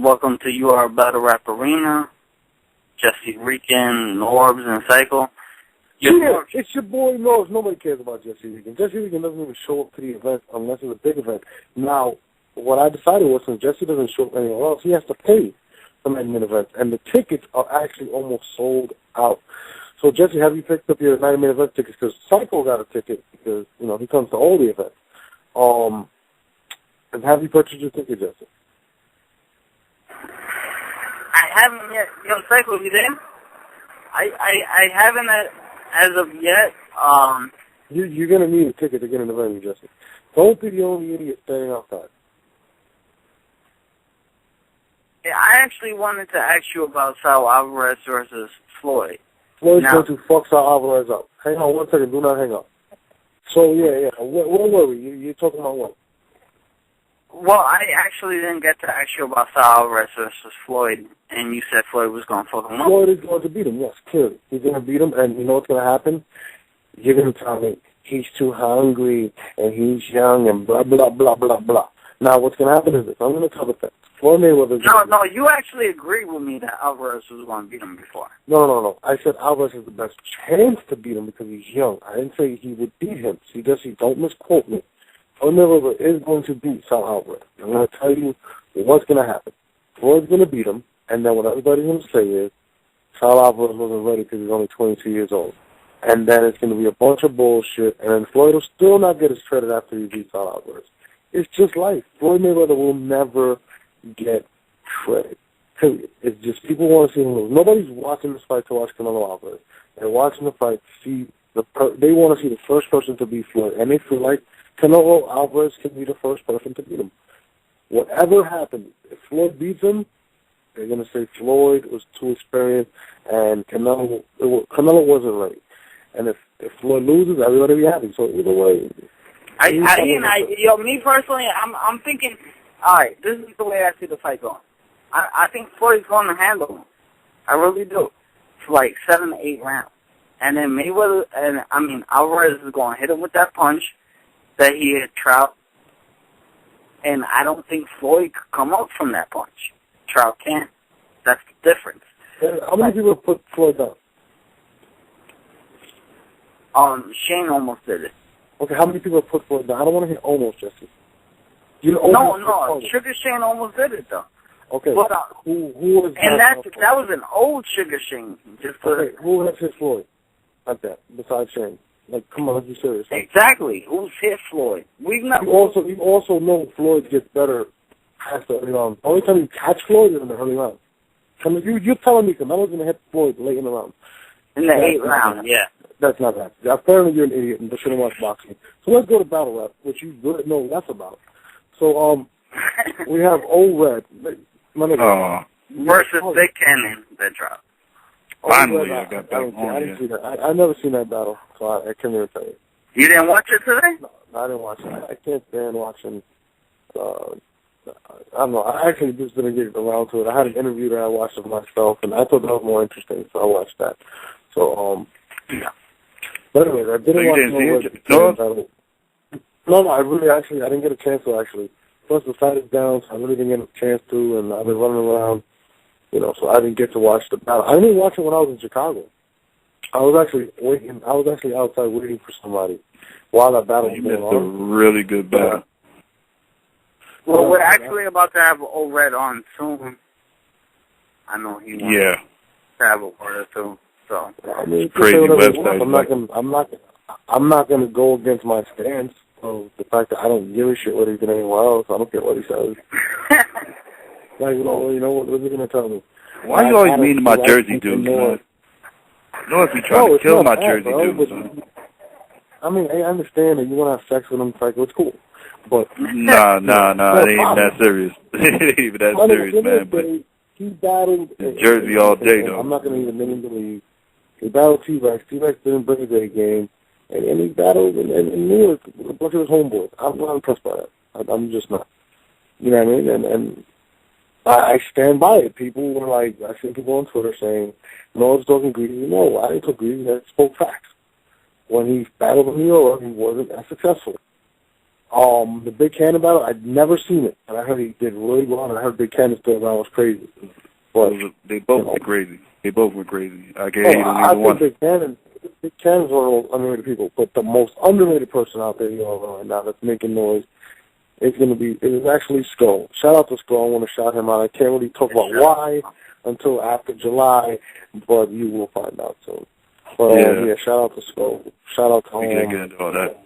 Welcome to You Are a Battle Rap Arena. Jesse Rican, Norbs, and Psycho. Yeah, it's your boy Norbs. Nobody cares about Jesse Rican. Jesse Rican doesn't even show up to the event unless it's a big event. Now, what I decided was since Jesse doesn't show up anywhere else, he has to pay for admin events, and the tickets are actually almost sold out. So, Jesse, have you picked up your 90-minute event tickets? Because Psycho got a ticket because, you know, he comes to all the events. And have you purchased your ticket, Jesse? I haven't yet. Yo, Psycho, you there? I haven't as of yet. You're going to need a ticket to get in the venue, Jesse. Don't be the only idiot standing outside. Yeah, I actually wanted to ask you about Sal Alvarez versus Floyd. Floyd's going to fuck Sal Alvarez up. Hang on 1 second. Do not hang up. So, yeah. Where were we? You're talking about what? Well, I actually didn't get to ask you about Sal Alvarez versus Floyd, and you said Floyd was going to fuck him up. Floyd is going to beat him, yes, clearly. He's going to beat him, and you know what's going to happen? You're going to tell me he's too hungry, and he's young, and blah, blah, blah, blah, blah. Now, what's going to happen is this. I'm going to tell the facts. Floyd Mayweather... No, you actually agreed with me that Alvarez was going to beat him before. No. I said Alvarez has the best chance to beat him because he's young. I didn't say he would beat him. See, Jesse, don't misquote me. Floyd Mayweather is going to beat Sal Alvarez. I'm going to tell you what's going to happen. Floyd's going to beat him, and then what everybody's going to say is Sal Alvarez wasn't ready because he's only 22 years old. And then it's going to be a bunch of bullshit, and then Floyd will still not get his credit after he beats Sal Alvarez. It's just life. Floyd Mayweather will never get credit. Period. It's just people want to see him lose. Nobody's watching this fight to watch Canelo Alvarez. They're watching the fight to see they want to see the first person to beat Floyd, and they feel like Canelo Alvarez can be the first person to beat him. Whatever happens, if Floyd beats him, they're going to say Floyd was too experienced and Canelo wasn't ready. And if Floyd loses, everybody will be happy. So either way, me personally, I'm thinking, all right, this is the way I see the fight going. I think Floyd's going to handle him. I really do. For like 7 to 8 rounds. And then Alvarez is going to hit him with that punch that he hit Trout. And I don't think Floyd could come up from that punch. Trout can't. That's the difference. How many people put Floyd down? Shane almost did it. Okay, how many people put Floyd down? I don't want to hear almost, Jesse. No. Sugar Shane almost did it, though. Okay. But, who was and that was an old Sugar Shane. Okay, who has hit Floyd like that besides Shane? Like, come on, let's be serious. Exactly. Who's hit Floyd? You also know Floyd gets better past the early round. The only time you catch Floyd is in the early round. You're telling me Canelo's going to hit Floyd late in the round. In the 8th round, yeah. That's not that. Apparently you're an idiot and shouldn't watch boxing. So let's go to Battle Rap, which you really know that's about. So, we have Old Red. Versus Big Cannon, that drop. Finally, I got that I didn't see that. I never seen that battle, so I can't even tell you. You didn't watch it today? No, I didn't watch it. I can't stand watching. I don't know. I actually just didn't get around to it. I had an interview that I watched of myself, and I thought that was more interesting, so I watched that. So, yeah. But anyways, I didn't watch the battle. No, I didn't get a chance to actually. Plus, the fight is down, so I really didn't get a chance to, and I've been running around. So I didn't get to watch the battle. I didn't watch it when I was in Chicago. I was actually outside waiting for somebody while that battle was going on. You missed a really good battle. Well, we're actually about to have Old Red on soon. I know he wants to have a word or two. So it's crazy website. I'm not gonna go against my stance of the fact that I don't give a shit what he's doing anywhere else. I don't care what he says. Like, what's he gonna tell me? Why you always mean to my Jersey dudes, man? You know if you trying to kill my Jersey dudes, I mean, I understand that you want to have sex with them, it's cool. But nah, it ain't even that serious. It ain't even that serious, man. But he battled Jersey all day, though. I'm not going to even name him to leave. He battled T-Rex. T-Rex didn't bring a great game. And he battled in New York with a bunch of his homeboys. I'm not impressed by that. I'm just not. You know what I mean? And I stand by it. People were like, I see people on Twitter saying, no, it's talking greedy. No, I didn't talk greedy. I spoke facts. When he battled in New York, he wasn't as successful. The Big Cannon battle, I'd never seen it, and I heard he did really well, and I heard Big Cannon still around was crazy. But they both were crazy. They both were crazy. I can't hate on I either one. think Big Cannon's one of those underrated people, but the most underrated person out there right now that's making noise is actually Skull. Shout out to Skull. I want to shout him out. I can't really talk about why until after July, but you will find out soon. But yeah, shout out to Skull. Shout out to we can't get into all that.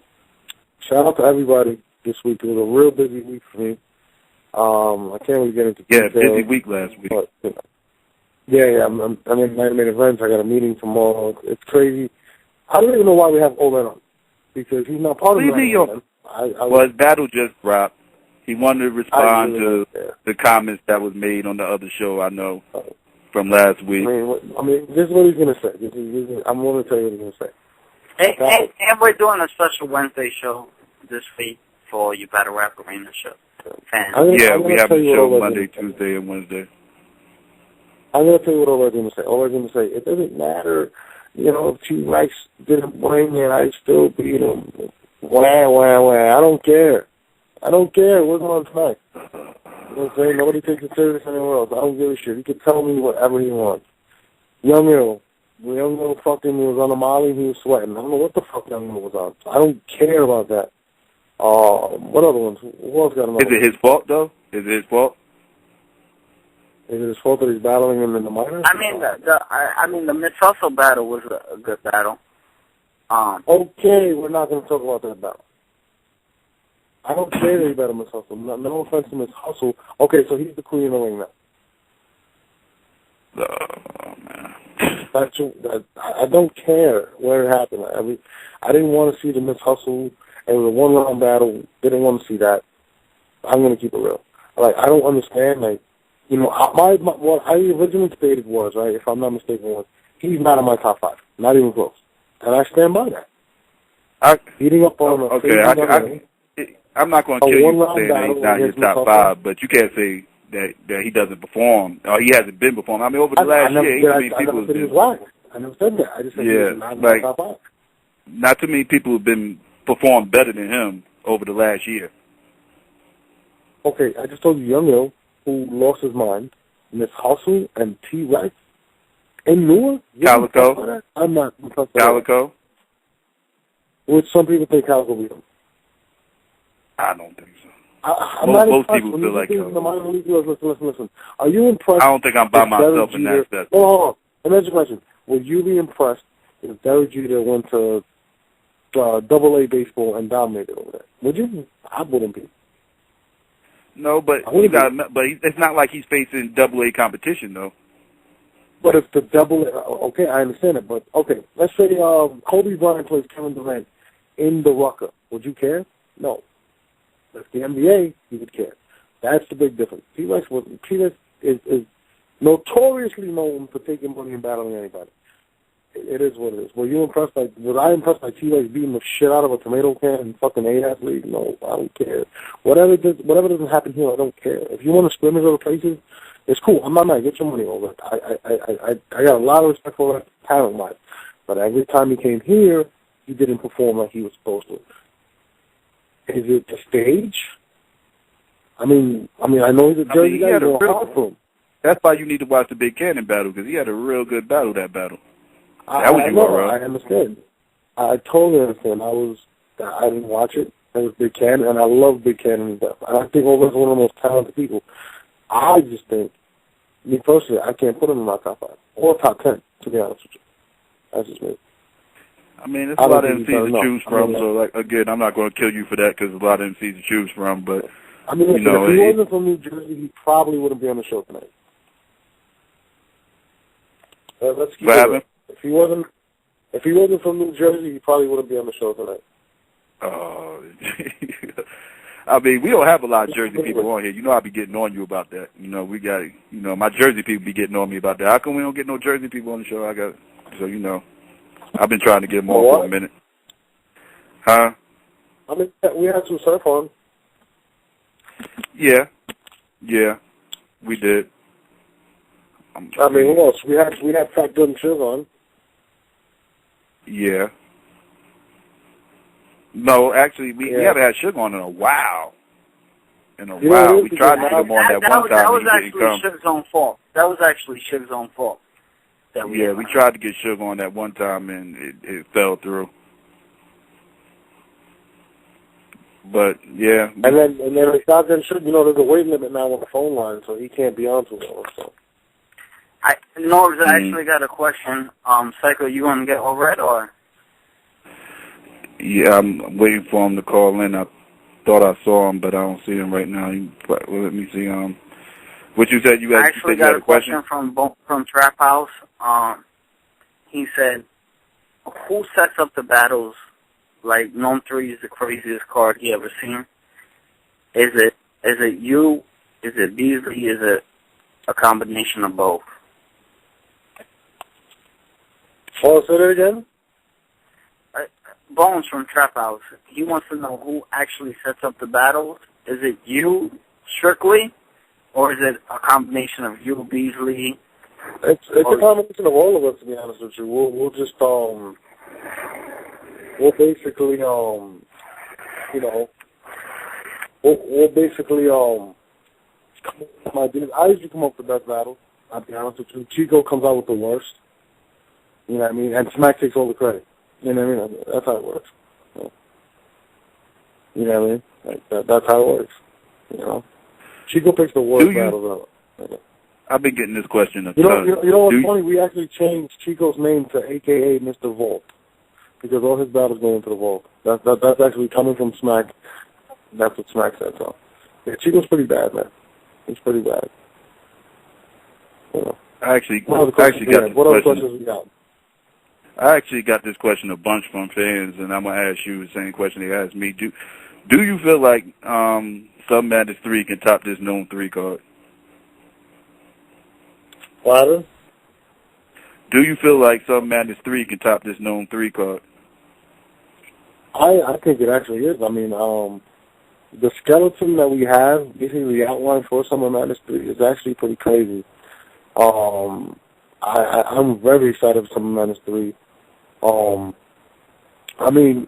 Shout out to everybody this week. It was a real busy week for me. I can't really get into details. Yeah, busy week last week. But, you know, yeah. I'm in Nightmare Events. I got a meeting tomorrow. It's crazy. I don't even know why we have Oleg on, because he's not part of Nightmare. Well, his battle just dropped. He wanted to respond to the comments that was made on the other show, I know, from last week. I mean, this is what he's going to say. I'm going to tell you what he's going to say. And we're doing a special Wednesday show this week for your Battle Rap Arena show. Yeah, we have a show Monday, Tuesday, and Wednesday. I'm going to tell you what Oleg's going to say. Oleg's going to say, it doesn't matter, if T-Rex didn't win it, I'd still beat him. Wah. I don't care. We're going tonight. You know what I'm saying? Nobody takes it serious anywhere else. I don't give a shit. He can tell me whatever he wants. Young Ill fucking was on a Molly, he was sweating. I don't know what the fuck Young Ill was on. I don't care about that. What other ones? Who else got another? Is it his fault, though? Is it his fault? Is it his fault that he's battling him in the minors? I mean, the Miss Hustle battle was a good battle. Okay, we're not going to talk about that battle. I don't say that he better Miss Hustle. No offense to Miss Hustle. Okay, so he's the queen of the ring now. Oh, man. I don't care where it happened. I didn't want to see the Miss Hustle. It was a one-round battle. Didn't want to see that. I'm going to keep it real. I don't understand. What I originally stated was, right, if I'm not mistaken, he's not in my top 5. Not even close. And I stand by that. Beating up on I'm not going to kill you for saying that he's not in your top 5, but you can't say that he doesn't perform, or he hasn't been performing. I mean, over the last year, I never said he was whack. I never said that. I just said he's not in my top 5. Not too many people have been performed better than him over the last year. Okay, I just told you Young Ill, who lost his mind, Miss Hustle and T-Rex, and Noah. Calico. I'm not impressed by Calico. Which some people think Calico beat him. I don't think so. Most people feel like Listen. Are you impressed? I don't think I'm by myself in that step. Hold on. Let me ask you a question. Would you be impressed if Derek Jeter went to AA baseball and dominated over there? Would you? I wouldn't be. No, but it's not like he's facing AA competition, though. But if the okay, I understand it. But okay, let's say Kobe Bryant plays Kevin Durant in the Rucker. Would you care? No. If the NBA, you would care. That's the big difference. T-Rex is notoriously known for taking money and battling anybody. It is what it is. Was I impressed by T-Rex beating the shit out of a tomato can in fucking AS League? No, I don't care. Whatever doesn't happen here, I don't care. If you want to scrimmage other places, it's cool. I'm not mad. Get your money over. I got a lot of respect for that talent-wise. But every time he came here, he didn't perform like he was supposed to. Is it the stage? I mean, I know he's a Jersey guy. That's why you need to watch the Big Cannon battle, because he had a real good battle, that battle. I understand. I totally understand. I didn't watch it. It was Big Cannon, and I love Big Cannon and stuff. And I think Oleg's one of the most talented people. I just think, me personally, I can't put him in my top 5 or top 10, to be honest with you. That's just me. I mean, there's a lot of MCs to choose from, so, again, I'm not going to kill you for that because there's a lot of MCs to choose from, but, I mean, if he wasn't from New Jersey, he probably wouldn't be on the show tonight. Let's keep it. If he wasn't from New Jersey, he probably wouldn't be on the show tonight. I mean, we don't have a lot of Jersey people on here. You know I be getting on you about that. My Jersey people be getting on me about that. How come we don't get no Jersey people on the show? I've been trying to get them on for a minute. Huh? I mean, we had some surf on. Yeah, we did. I mean, who else? We had Fat Good and Shiv on. Yeah. No, actually, we haven't had Suge on in a while. We tried to get him on that one time. That was and he didn't actually come. Suge's own fault. That was actually Suge's own fault. We tried to get Suge on that one time, and it fell through. But, yeah. And then with Shotgun Suge, there's a weight limit now on the phone line, so he can't be on too long, so. Norbs, I actually got a question. Psycho, you want to get over it, or? Yeah, I'm waiting for him to call in. I thought I saw him, but I don't see him right now. Let me see. What you said? I actually got a question from Trap House. He said, "Who sets up the battles? Like Gnome 3 is the craziest card he ever seen. Is it you? Is it Beasley? Is it a combination of both?" Oh, say that again? Bones from Trap House. He wants to know who actually sets up the battles. Is it you, strictly, or is it a combination of you, Beasley? It's a combination of all of us, to be honest with you. We'll just we'll basically we'll basically I usually come up with the best battles. I'll be honest with you. Chico comes out with the worst. You know what I mean? And Smack takes all the credit. You know what I mean? That's how it works. You know what I mean? Like that's how it works. You know? Chico picks the worst battles out. I've been getting this question. You know what's funny? We actually changed Chico's name to AKA Mr. Vault because all his battles go into the vault. That's actually coming from Smack. That's what Smack said. So yeah, Chico's pretty bad, man. He's pretty bad. You know. I actually got this what other question. questions we got? I actually got this question a bunch from fans, and I'm gonna ask you the same question they asked me. Do you feel like Sub Madness 3 can top this Gnome 3 card? Pardon? Do you feel like Sub Madness 3 can top this Gnome 3 card? I think it actually is. I mean, the skeleton that we have, basically the outline for Summer Madness 3 is actually pretty crazy. I'm very excited for Summer Madness 3. I mean,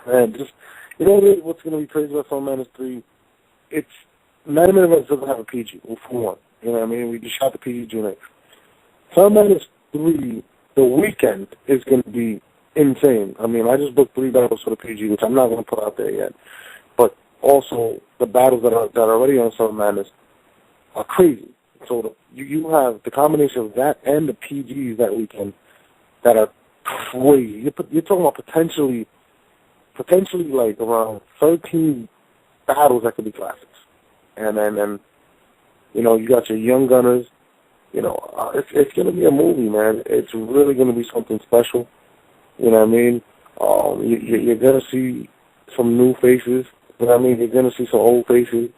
man, just, what's going to be crazy about Summer Madness 3? It's, Madden Events doesn't have a PG, for one. You know what I mean? We just shot the PG June 8th. Summer Madness 3, the weekend is going to be insane. I mean, I just booked 3 battles for the PG, which I'm not going to put out there yet. But also, the battles that are already on Summer Madness are crazy. So you have the combination of that and the PGs that weekend that are crazy. You're talking about potentially like around 13 battles that could be classics. And then you got your young gunners. It's going to be a movie, man. It's really going to be something special. You know what I mean? You're going to see some new faces. You know what I mean? You're going to see some old faces.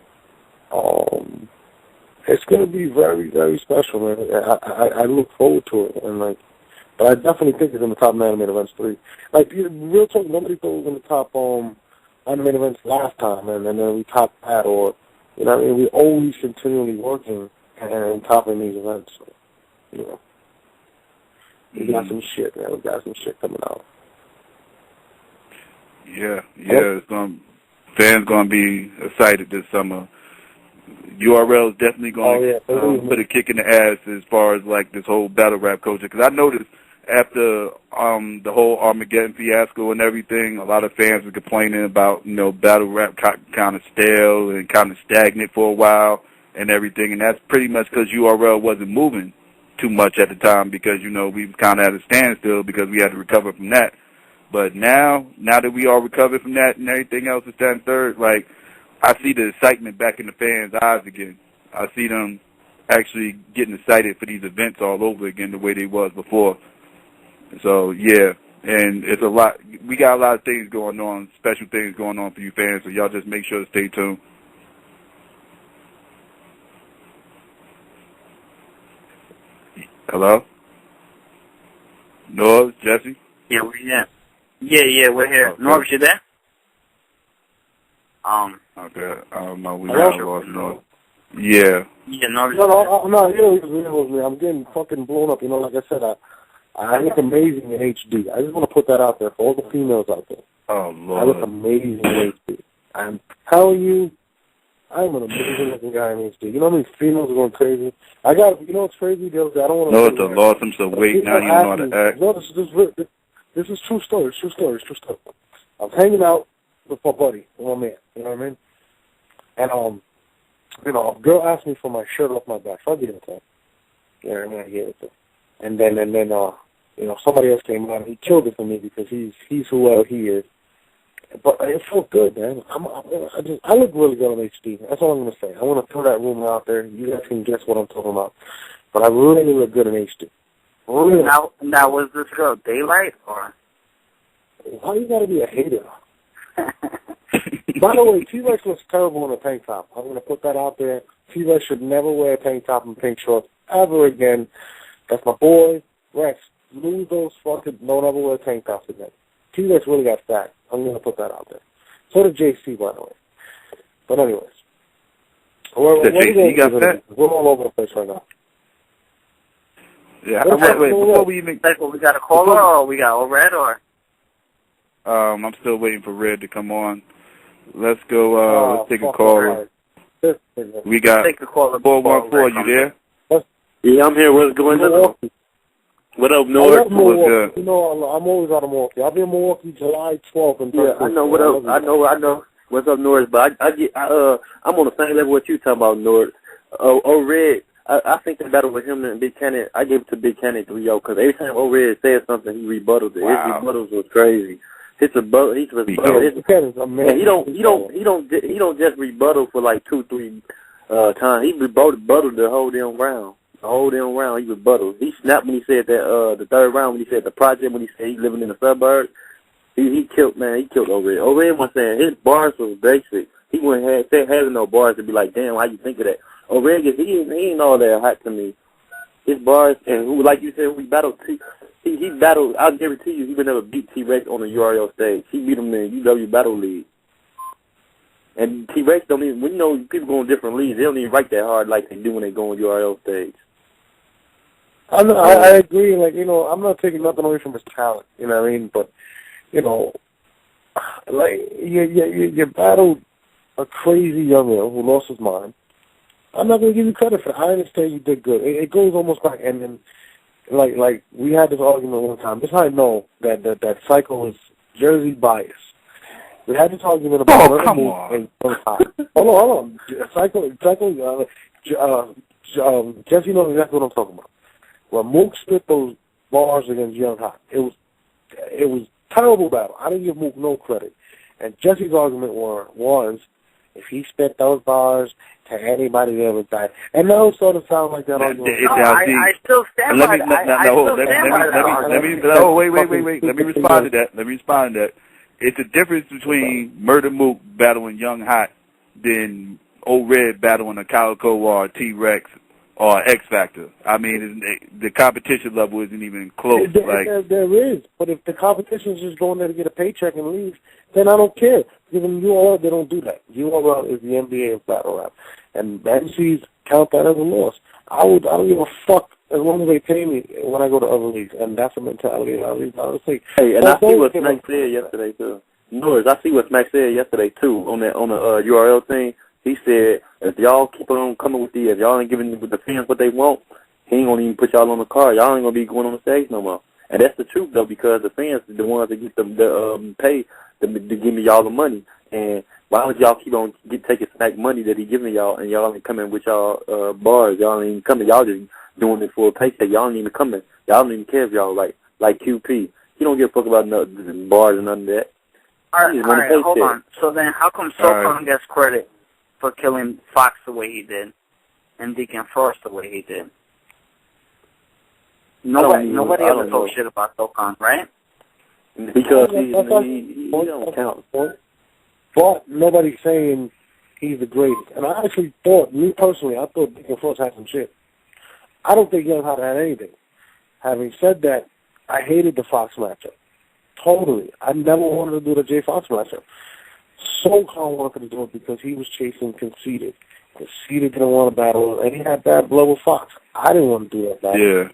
It's going to be very, very special, man. I look forward to it. But I definitely think it's in the top Anime Events 3. Like, real talk, nobody thought it was in the top Anime Events last time, and then we topped that, or, you know what I mean? We're always continually working and topping these events. So, we got some shit, man. We got some shit coming out. Yeah. Fans going to be excited this summer. URL is definitely going to put a kick in the ass as far as like this whole battle rap culture. Because I noticed after the whole Armageddon fiasco and everything, a lot of fans were complaining about battle rap kind of stale and kind of stagnant for a while and everything. And that's pretty much because URL wasn't moving too much at the time because we was kind of at a standstill because we had to recover from that. But now that we all recovered from that and everything else is done third, like, I see the excitement back in the fans' eyes again. I see them actually getting excited for these events all over again the way they was before. So, yeah, and it's a lot. We got a lot of things going on, special things going on for you fans, so y'all just make sure to stay tuned. Hello? Norbs, Jesse? Yeah, we're here. Yeah, we're here. Okay. Norbs, you there? Okay, I don't know. We got lost Norbs. Yeah. Yeah, Norbs. No, I'm getting fucking blown up. Like I said, I look amazing in HD. I just want to put that out there for all the females out there. Oh, I look Lord. amazing in HD. I'm telling you, I'm an amazing looking guy in HD. You know how many females are going crazy? You know what's crazy? The other day, I don't want to. No, it's lost him some weight. Now you don't know how to act. No, this is true story. It's true story. It's true story. I was hanging out with my buddy, with my man. You know what I mean? And a girl asked me for my shirt off my back, so I gave it to her. You know what I mean? I gave it to her. And then somebody else came out and he killed it for me because he's whoever he is. But it felt good, man. I look really good on HD. That's all I'm gonna say. I want to throw that rumor out there. You guys can guess what I'm talking about. But I really look good in HD. Really. Now was this girl daylight or? Why you gotta be a hater? By the way, T-Rex looks terrible in a tank top. I'm gonna put that out there. T-Rex should never wear a tank top and pink shorts ever again. That's my boy, Rex. Lose those fucking. Don't ever wear tank tops again. T-Rex really got fat. I'm going to put that out there. So did JC, by the way. But anyways. JC got fat? We're all over the place right now. Yeah, wait, before we even... We got a caller or we got Red or? I'm still waiting for Red to come on. Let's go, let's take a call. We got 414, you there? Yeah, I'm here. What's going on? What up, North? Milwaukee. You know, I'm always out of Milwaukee. I'll be in Milwaukee July 12th. And yeah, I know. What up? I know. What's up, North? But I'm on the same level what you talking about, North. Red. I think the battle with him and Big Cannon. I gave it to Big Cannon 3-0 because every time Red said something, he rebutted it. Wow. His rebuttals was crazy. He's rebuttal. He don't just rebuttal for like 2-3 times. He rebutted the whole damn round. The whole damn round, he rebutted. He snapped when he said that, the third round, when he said the project, when he said he living in the suburbs. He killed O'Red. O'Red was saying his bars was basic. He wouldn't have no bars to be like, damn, how you think of that? O'Red, he ain't all that hot to me. His bars, and who, like you said, we battled he battled, I'll guarantee you, he would never beat T-Rex on the URL stage. He beat him in the UW Battle League. And T-Rex don't even, when you know people go in different leagues, they don't even write that hard like they do when they go on URL stage. I agree. Like, I'm not taking nothing away from his talent. You know what I mean? But, like you battled a crazy young man who lost his mind. I'm not going to give you credit for it. I understand you did good. It goes almost back, and then, like we had this argument one time. This is how I know that Psycho is Jersey biased. We had this argument about come on. Hold on. Psycho. Jesse knows exactly what I'm talking about. When Mook spit those bars against Young Hot, it was terrible battle. I didn't give Mook no credit. And Jesse's argument was if he spit those bars to anybody that would die. And now it sort of sounds like that argument. I still stand by that. Wait. Let me respond to that. It's a difference between Murder Mook battling Young Hot than Red battling a Calico or a T-Rex or X Factor. I mean, the competition level isn't even close. There is, but if the competition is just going there to get a paycheck and leave, then I don't care. Because in URL, they don't do that. URL is the NBA of battle rap, and MCs count that as a loss. I don't give a fuck as long as they pay me when I go to other leagues, and that's the mentality of leagues. Honestly. Hey, and I see what Smack said yesterday too. Norris, I see what Smack said yesterday too on the URL thing. He said, if y'all keep on coming with if y'all ain't giving the fans what they want, he ain't going to even put y'all on the card. Y'all ain't going to be going on the stage no more. And that's the truth, though, because the fans are the ones that get the pay to give me y'all the money. And why would y'all keep on taking Smack money that he giving y'all, and y'all ain't coming with y'all bars? Y'all ain't even coming. Y'all just doing it for a paycheck. Y'all ain't even coming. Y'all don't even care if y'all like QP. He don't give a fuck about nothing, bars and none of that. All right, hold on. So then how come SoCon gets credit for killing Fox the way he did and Deacon Frost the way he did? Nobody ever talks shit about SoCon, right? Because he don't count. But nobody's saying he's the greatest. And I actually thought, me personally, I thought Deacon Frost had some shit. I don't think Young Hot had anything. Having said that, I hated the Fox matchup. Totally. I never wanted to do the J Fox matchup. SoCon wanted to do it because he was chasing Conceited. Conceited didn't want to battle, and he had bad blood with Fox. I didn't want to do that battle. Yeah.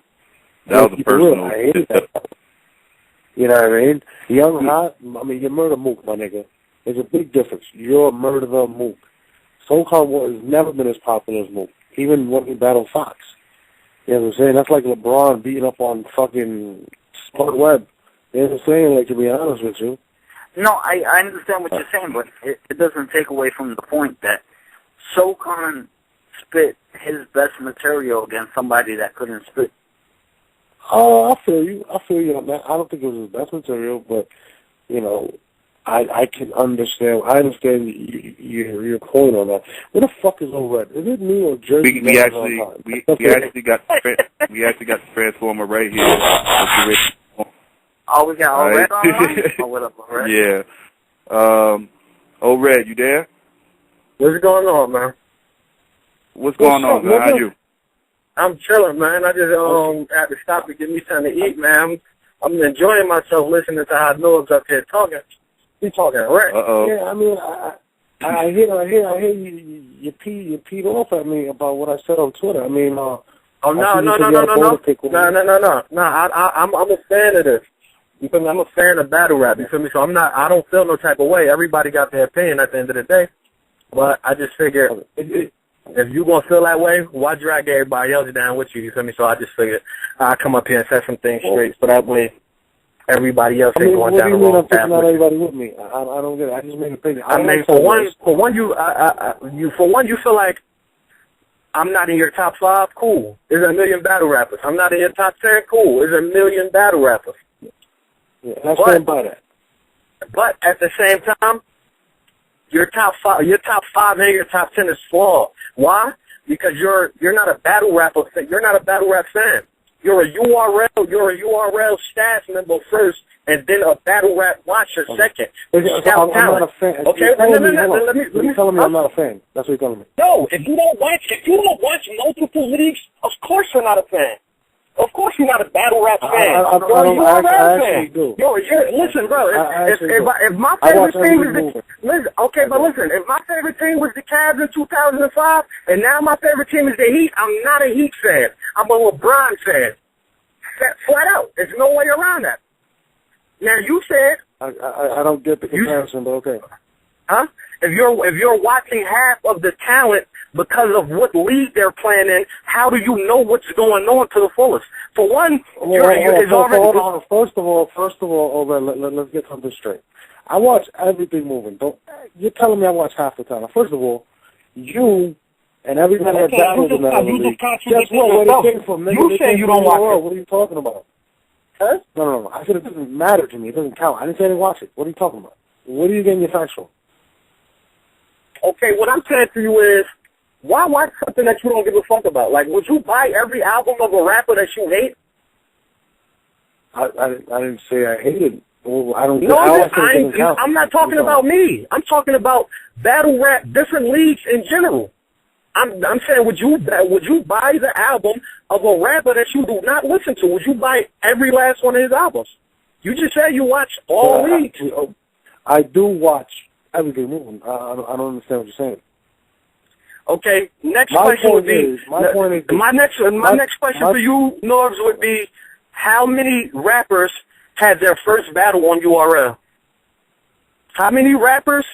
That was a personal. I hated that battle. You know what I mean? Young Hot, I mean, you murder Mook, my nigga. There's a big difference. You're a murderer Mook. Soul Khan has never been as popular as Mook, even when he battled Fox. You know what I'm saying? That's like LeBron beating up on fucking Spud Webb. You know what I'm saying? Like, to be honest with you. No, I understand what you're saying, but it doesn't take away from the point that Soul Khan spit his best material against somebody that couldn't spit. Oh, I feel you. On that. I don't think it was his best material, but, you know, I can understand. I understand your point on that. Where the fuck is O-Red? Is it me or Jersey? We actually got the Transformer right here. Oh, we got O-Red on? Oh, what up, O-Red? Yeah. O-Red, you there? What's going on, man? What's going on, man? How you? I'm chilling, man. I just had to stop to get me something to eat, man. I'm enjoying myself listening to how Noah's up here talking. He talking right. Yeah, I mean, I hear you peed off at me about what I said on Twitter. I mean, no. I'm a fan of this. You feel me? I'm a fan of battle rap. You feel me? So I don't feel no type of way. Everybody got their opinion at the end of the day. But I just figure if you gonna feel that way, why drag everybody else down with you? You feel me? So I just figured I'll come up here and set some things straight, so that way everybody else ain't going down the wrong path. Not everybody with me. I don't get it. I just made an opinion. I mean, for one, you feel like I'm not in your top 5. Cool. There's a million battle rappers. I'm not in your top 10. Cool. There's a million battle rappers. Yeah, I stand by that. But at the same time, your top 5 and your top 10 is flawed. Why? Because you're not a battle rapper. You're not a battle rap fan. You're a URL staff member first, and then a battle rap watcher second. I'm not a fan. Okay, let me tell me I'm not a fan. That's what you're telling me. No, if you don't watch multiple leagues, of course you're not a fan. Of course you're not a battle rap fan. I actually do. Listen, bro. If my favorite team was if my favorite team was the Cavs in 2005, and now my favorite team is the Heat, I'm not a Heat fan. I'm a LeBron fan. Flat out. There's no way around that. Now you said I don't get the comparison, but okay. Huh? If you're watching half of the talent because of what league they're playing in, how do you know what's going on to the fullest? For one, hold on. First of all, let's get something straight. I watch everything moving. You're telling me I watch half the time. First of all, you and everybody that battles in that league. Guess what? Where they came from? You said you don't watch it. What are you talking about? Huh? No. I said it doesn't matter to me. It doesn't count. I didn't say I didn't watch it. What are you talking about? What are you getting your facts from? Okay, what I'm saying to you is, why watch something that you don't give a fuck about? Like, would you buy every album of a rapper that you hate? I didn't say I hated. I don't. I'm not talking about me. I'm talking about battle rap, different leagues in general. I'm saying, would you buy the album of a rapper that you do not listen to? Would you buy every last one of his albums? You just said you watch all leagues. I do watch everything moving. I don't understand what you're saying. Okay, next question would be my next question for you, Norbs, would be, how many rappers had their first battle on URL? How many rappers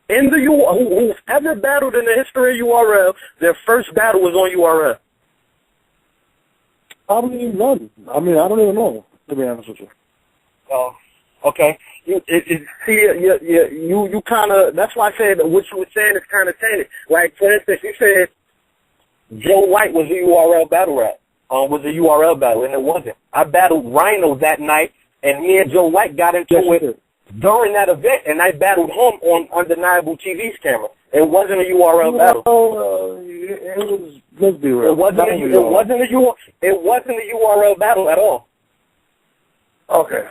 in the who've ever battled in the history of URL, their first battle was on URL? Probably none. I mean, I don't even know, to be honest with you. Oh, okay. You kind of, that's why I said what you were saying is kind of tainted. Like, for instance, you said Joe White was a URL battle rap. Was a URL battle, and it wasn't. I battled Rhino that night, and me and Joe White got into it during that event, and I battled him on Undeniable TV's camera. It wasn't a URL battle. It was, let's be real. It wasn't a URL battle at all. Okay.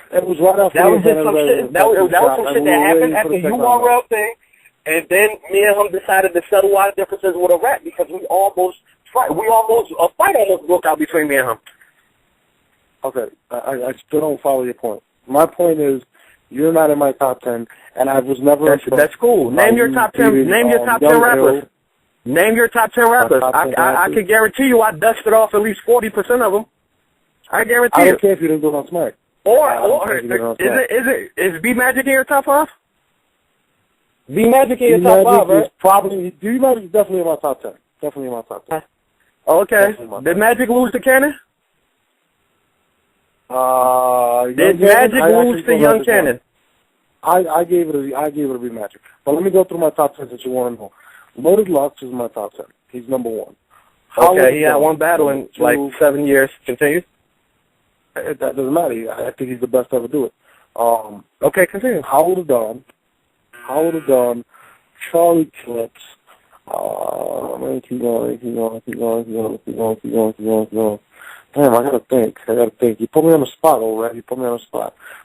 It was right after that was just some shit. That was some shit that happened at the URL thing, and then me and him decided to settle our differences with a rap because a fight almost broke out between me and him. Okay, I still don't follow your point. My point is, you're not in my top 10, and I was never. That's cool. Name your top 10. Name your top 10 rappers. Name your top 10 rappers. I can guarantee you, I dusted off at least 40% of them. I guarantee you. I don't care if you didn't do it on Smack. Is B Magic in your top 5? B Magic in your top 5, right? Probably B Magic is definitely in my top 10. Definitely in my top 10. Okay. Did Magic lose to Cannon? Did Magic lose to Young Cannon? I gave it a B Magic. But let me go through my top 10 that you want to know. Loaded Lux is my top 10. He's number 1. Okay, he had one battle in like 7 years. Continue. That doesn't matter. I think he's the best to ever do it. Okay, continue. Howard the Dawn, Charlie Clips. Keep going. Damn, I gotta think. You put me on the spot already.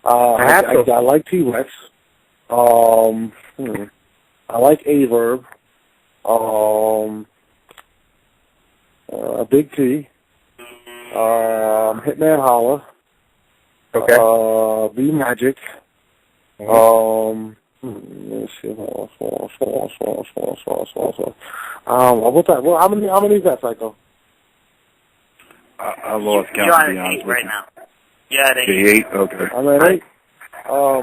I like T-Rex. I like Averb. Big T. Hitman Holla. Okay. B Magic. Let's see. What's that? Well, how many is that, Psycho? I lost count. You're at 8 right now. Yeah, at 8. 8? Okay. I'm at 8. I'm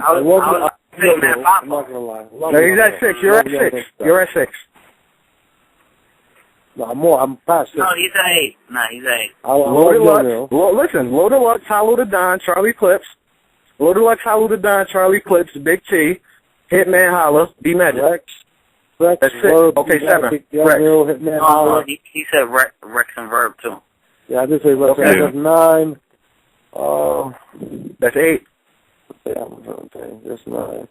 not gonna lie. No, he's at 6. You're at 6. No, I'm past 6. No, he's at 8. No, he's at 8. Loaded Lux. Listen, Loaded Lux, Hollow the Don, Charlie Clips. Loaded Lux, Hollow the Don, Charlie Clips, Big T, Hitman Holla, B Magic. Rex. That's 6. Okay, 7. Rex. Hitman Holla. He said Rex and Verb too. Yeah, I did say Rex. Okay. That's 9. That's 8. That's 9.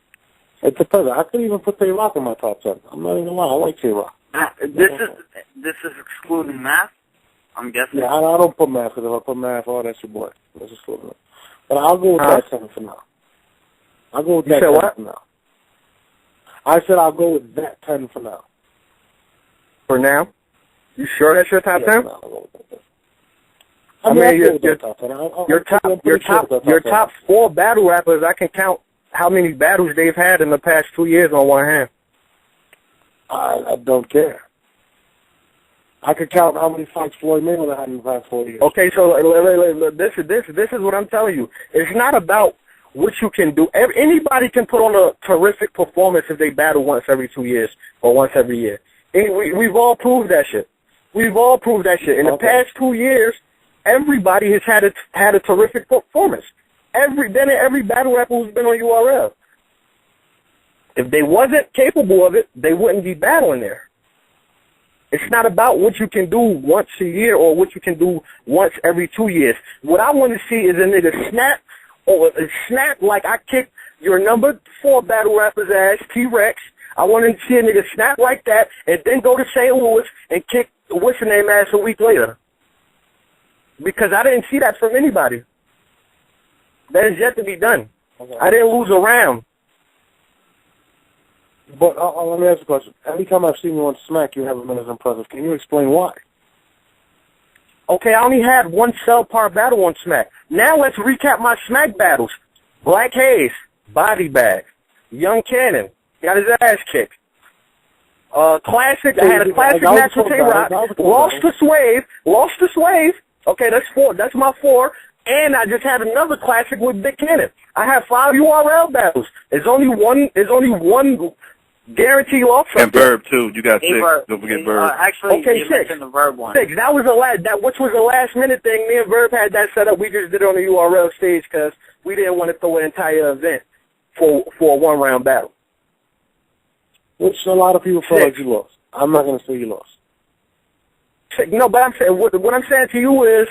It depends. I could even put Tay-Rock in my top 10. I'm not even gonna lie. I like Tay-Rock. This is excluding Math, I'm guessing. Yeah, I don't put Math, because if I put Math, that's your boy. That's excluding it. But I'll go with that 10 for now. I'll go with that 10 for now. I said I'll go with that 10 for now. For now? You sure that's your top 10? I mean, your top 4 battle rappers, I can count how many battles they've had in the past 2 years on one hand. I don't care. I could count how many fights Floyd Mayweather had in the past 4 years. Okay, so this is what I'm telling you. It's not about what you can do. Anybody can put on a terrific performance if they battle once every 2 years or once every year. We've all proved that shit. In the past 2 years, everybody has had a terrific performance. Every battle rapper who's been on URL. If they wasn't capable of it, they wouldn't be battling there. It's not about what you can do once a year or what you can do once every 2 years. What I want to see is a nigga snap like I kicked your number 4 battle rapper's ass, T-Rex. I want to see a nigga snap like that and then go to St. Louis and kick what's-her-name ass a week later. Because I didn't see that from anybody. That is yet to be done. Okay. I didn't lose a round. But let me ask you a question. Every time I've seen you on Smack, you haven't been as impressive. Can you explain why? Okay, I only had one subpar battle on Smack. Now let's recap my Smack battles. Black Haze, Body Bag, Young Cannon, got his ass kicked. Classic, I had a classic match with Tay-Rock. Lost to Swave. Okay, that's 4. That's my 4. And I just had another classic with Big Cannon. I have 5 URL battles. There's only one guarantee loss. And Verb too. You got 6. Don't forget Verb. Actually, okay, 6. The Verb one. 6. That was which was a last minute thing. Me and Verb had that set up. We just did it on the URL stage because we didn't want to throw an entire event for a 1-round battle. Which a lot of people feel like you lost. I'm not going to say you lost. 6. No, but I'm saying what I'm saying to you is,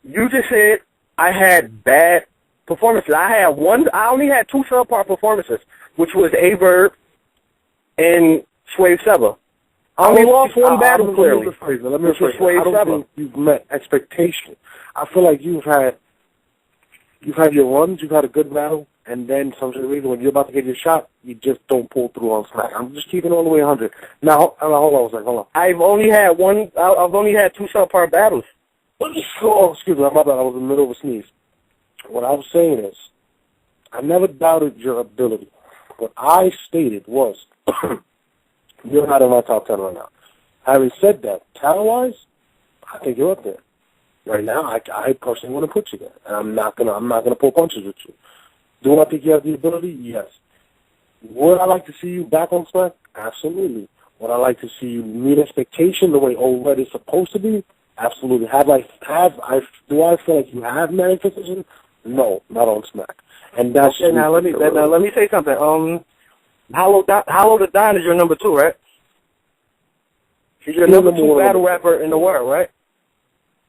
you just said I had bad performances. I only had 2 subpar performances, which was Averb and Swave Seba. I only lost 1 battle clearly. Let me rephrase. I don't think you've met expectation. I feel like you've had your runs, you've had a good battle, and then some reason when you're about to get your shot, you just don't pull through on Smack. I'm just keeping it all the way 100. Now, hold on. I've only had 2 subpar battles. Oh, excuse me, my bad. I was in the middle of a sneeze. What I was saying is, I never doubted your ability. What I stated was, you're not in my top 10 right now. Having said that, talent-wise, I think you're up there. Right now, I personally want to put you there, and I'm not gonna pull punches with you. Do I think you have the ability? Yes. Would I like to see you back on Smack? Absolutely. Would I like to see you meet expectation the way Old Red is supposed to be? Absolutely. Do I feel like you have met expectation? No, not on Smack. And that's okay. Now let me say something. Hollow the Don is your number 2, right? He's your number 2 battle rapper in the world, right?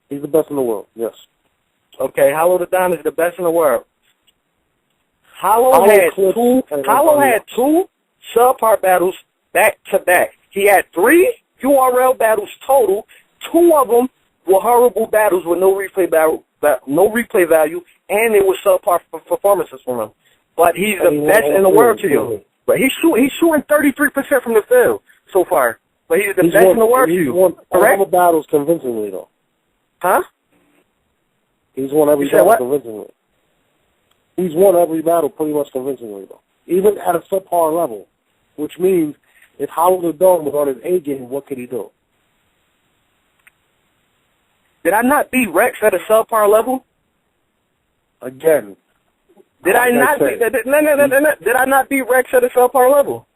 He's the best in the world. Yes. Okay. Hollow the Don is the best in the world. Hollow had two subpar battles back to back. He had 3 URL battles total. 2 of them were horrible battles with no replay value, and it was subpar performances from him. But he's the best in the world to you. But he's shooting 33% from the field so far. But he's the best in the world to you. Won all the battles convincingly, though. Huh? He's won every battle convincingly. He's won every battle pretty much convincingly, though. Even at a subpar level, which means if Hollow the Don was on his A game, what could he do? Did I not beat Rex at a subpar level? Again. Did I not beat Rex at a subpar level?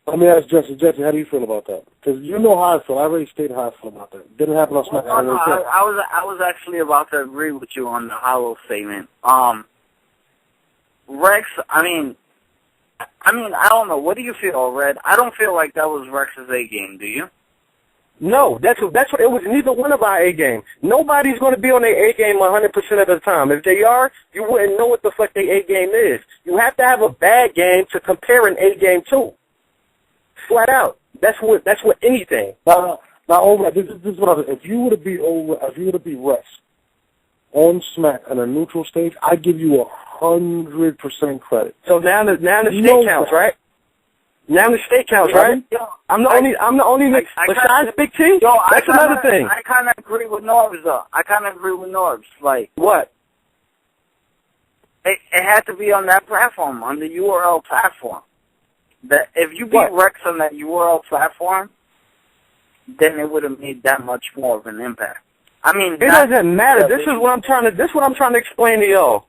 Let me ask Jesse. Jesse, how do you feel about that? Because you know how I feel. I already stated how I feel about that. Didn't happen on SmackDown. No, I was actually about to agree with you on the Hollow statement. Rex, I mean, I don't know. What do you feel, Red? I don't feel like that was Rex's A game. Do you? No, that's what it was. Neither one of our A game. Nobody's going to be on their A game 100% of the time. If they are, you wouldn't know what the fuck their A game is. You have to have a bad game to compare an A game to. Flat out. That's what anything. Now, this is what I think. If you were to be Rex on Smack on a neutral stage, I give you 100% credit. So now the state counts, right? Now the state counts, right? I'm the only besides Big T. That's another thing. I kind of agree with Norbs, though. Like what? It had to be on that platform, on the URL platform. That if you beat Rex on that URL platform, then it would have made that much more of an impact. I mean, it doesn't matter. This is what I'm trying to explain to y'all.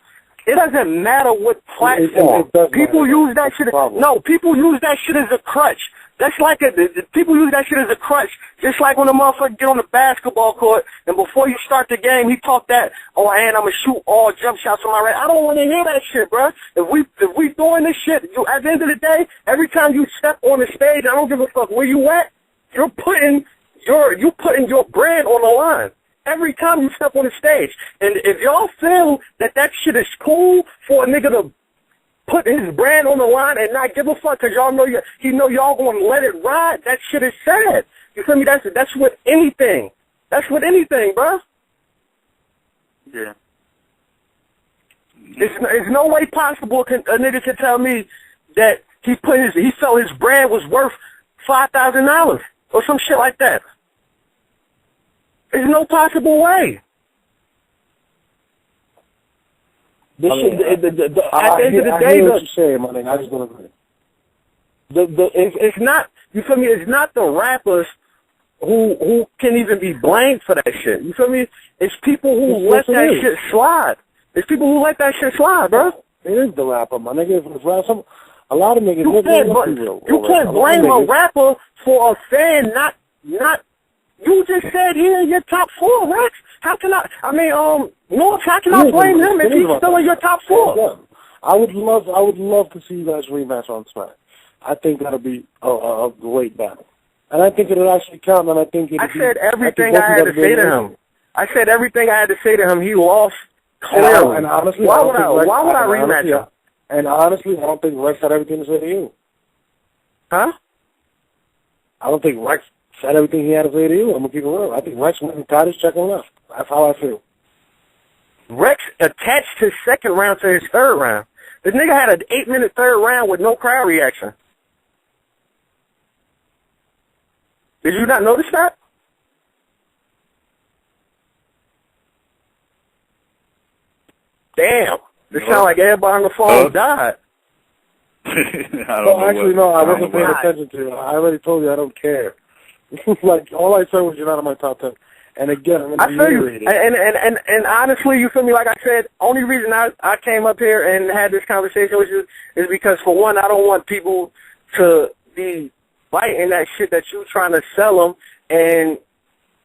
It doesn't matter what platform. People use that shit. No, people use that shit as a crutch. That's like people use that shit as a crutch. Just like when a motherfucker get on the basketball court and before you start the game, he talk that, oh, and I'm gonna shoot all jump shots on my right. I don't want to hear that shit, bro. If we doing this shit, at the end of the day, every time you step on the stage, I don't give a fuck where you at. You're putting your brand on the line. Every time you step on the stage. And if y'all feel that shit is cool for a nigga to put his brand on the line and not give a fuck because y'all know y'all going to let it ride, that shit is sad. You feel me? That's with anything. That's with anything, bro. Yeah. There's no way possible a nigga can tell me that he felt his brand was worth $5,000 or some shit like that. There's no possible way. At the end of the day, what you're saying, my nigga. I just don't agree. It's not. You feel me? It's not the rappers who can even be blamed for that shit. You feel me? It's people who let that shit slide. It's people who let that shit slide, bro. It is the rapper, my nigga. A lot of niggas. You can't blame a rapper for a fan not. You just said here your top 4, Rex. How can I? North, how can I blame him if he's still in your top 4? I would love to see you guys rematch on Smack. I think that'll be a great battle, and I think it'll actually count. And I think I said everything I had to say to him. I said everything I had to say to him. He lost clearly. And honestly, why would I rematch him? And honestly, I don't think Rex had everything to say to you. Huh? I don't think Rex said everything he had to say to you. I'm going to keep it real. I think Rex went and tied his check and left. That's how I feel. Rex attached his second round to his third round. This nigga had an 8-minute third round with no crowd reaction. Did you not notice that? Damn. This sound like everybody on the phone died. I wasn't paying attention to you. I already told you I don't care. Like, all I said was you're not in my top 10. And again, I feel you. And honestly, you feel me? Like I said, only reason I came up here and had this conversation with you is because, for one, I don't want people to be biting that shit that you trying to sell them and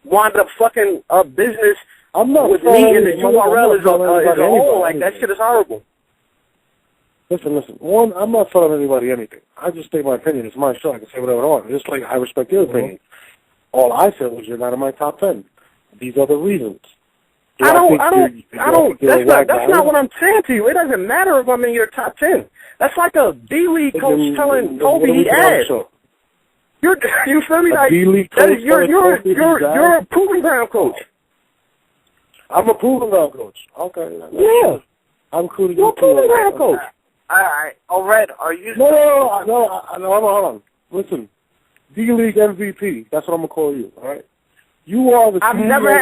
wind up fucking a business with me and the URL as a whole. Like, that shit is horrible. Listen. One, I'm not telling anybody anything. I just state my opinion. It's my show. I can say whatever I want. Just like I respect your opinion. All I said was you're not in my top 10. These are the reasons. That's not what I'm saying to you. It doesn't matter if I'm in your top 10. That's like a D-League coach telling Kobe he ass. You feel me? Like, you're a proving ground coach. I'm a proving ground coach. Okay. Yeah. I'm cool to You're a proving ground coach. All right. Red, are you... No, hold on. Listen. D-League MVP. That's what I'm going to call you, all right? You are the I've never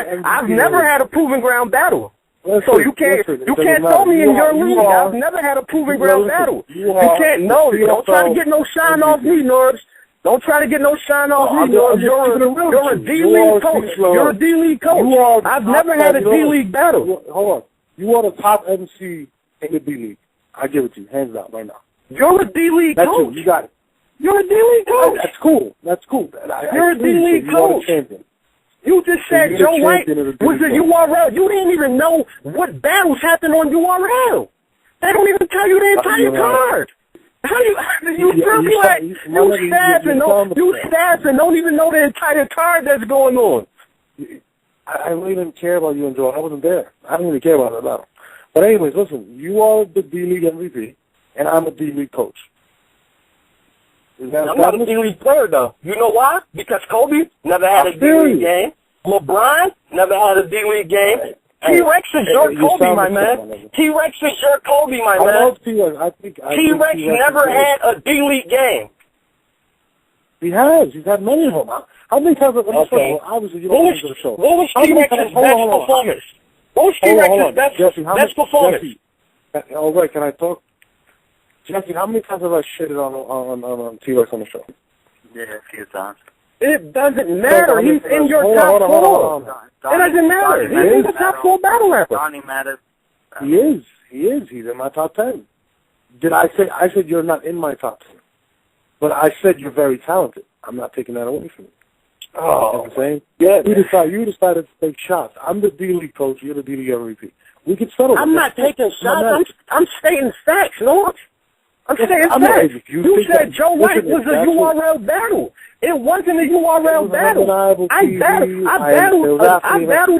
had a proving ground battle. So you can't tell me in your league. I've never had a proving ground battle. You can't. No, don't try to get no shine off me, Norbs. Don't try to get no shine off me, Norbs. You're a D-League coach. You're a D-League coach. I've never had a D-League battle. Hold on. You are the top MC in the D-League. I give it to you, hands down, right now. You're a D-League coach. That's you got it. You're a D-League coach. That's cool. You're a D-League coach. You just said Joe White was the URL. You didn't even know what battles happened on URL. They don't even tell you the entire card. How you feel me like you staff and don't even know the entire card that's going on? I really didn't care about you and Joe. I wasn't there. I didn't really care about it at all. But anyways, listen, you are the D-League MVP, and I'm a D-League coach. I'm not a D-League player, though. You know why? Because Kobe never had a D-League game. LeBron never had a D-League game. T-Rex is your Kobe, my man. T-Rex is your Kobe, my man. I love T-Rex. T-Rex never had a D-League game. He has. He's had many of them. How many times have obviously you don't listen to the show. What was T-Rex's best performance? What was T-Rex's best performance? All right, can I talk? Jesse, how many times have I shitted on T-Rex on the show? Yeah, a few times. It doesn't matter. He's in your top four. It doesn't matter. He's in the top 4 battle rappers. Donnie matters. He is. He's in my top 10. Did I say? I said you're not in my top 10. But I said you're very talented. I'm not taking that away from you. Oh. You know what I'm saying? Yeah. You decided to take shots. I'm the D-League coach. You're the D-League MVP. We could settle. I'm not taking shots. I'm stating facts, no? I'm saying facts. You said Joe White was a URL battle. It wasn't a URL battle. I battled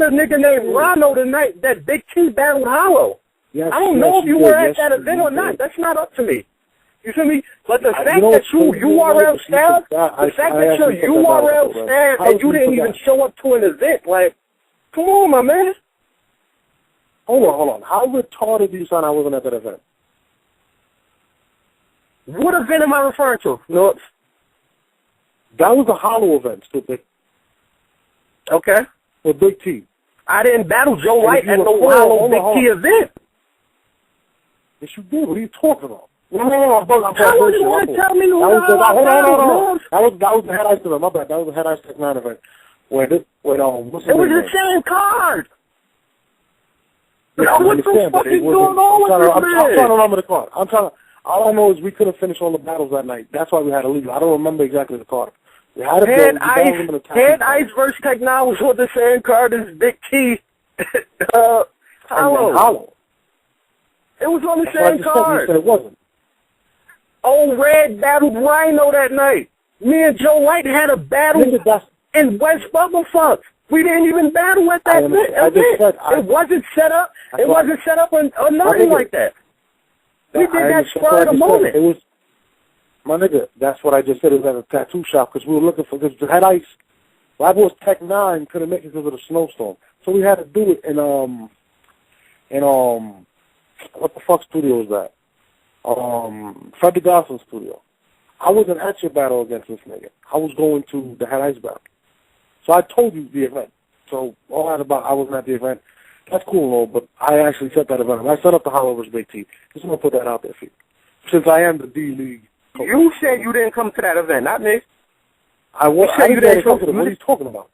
a nigga named Rano tonight that Big T battled Hollow. I don't know if you were at that event or not. That's not up to me. You feel me? But the fact that you URL staff, and you didn't even show up to an event, like, come on, my man. Hold on. How retarded do you sound I wasn't at that event? What event am I referring to? No. That was a Hollow event, stupid. Okay. With Big T. I didn't battle Joe White at no Hollow Big T event. Yes, you did. What are you talking about? No, How would you want to tell me who Hold on. That was the Head Ice event. My bad. That was the Head Ice Tech 9 event. What's it was the same card. What the fuck is going on with this man? I'm trying to remember the card. All I know is we couldn't finish all the battles that night. That's why we had to leave. I don't remember exactly the card. We had Head Ice versus Tech 9 was on the same card as Big T. Hollow. It was on the same card. You said it wasn't. Old Red battled Rhino that night. Me and Joe White had a battle in West Bubblefuck. We didn't even battle at that event. It wasn't set up. It wasn't set up or nothing like that. We did that spur of the moment. It was, my nigga, that's what I just said. It was at a tattoo shop because we were looking for, because the Head Ice, Lab was Tech 9, couldn't make it because of the snowstorm. So we had to do it in what the fuck studio was that? Freddie Goslin's studio. I wasn't at your battle against this nigga. I was going to the Head Ice battle. So I told you the event. So all that about I wasn't at the event. That's cool, but I actually set that event. I set up the Hollow vs. Big T. Just want to put that out there for you. Since I am the D-League coach. You said you didn't come to that event, not me. I didn't come to the event. What are you talking about?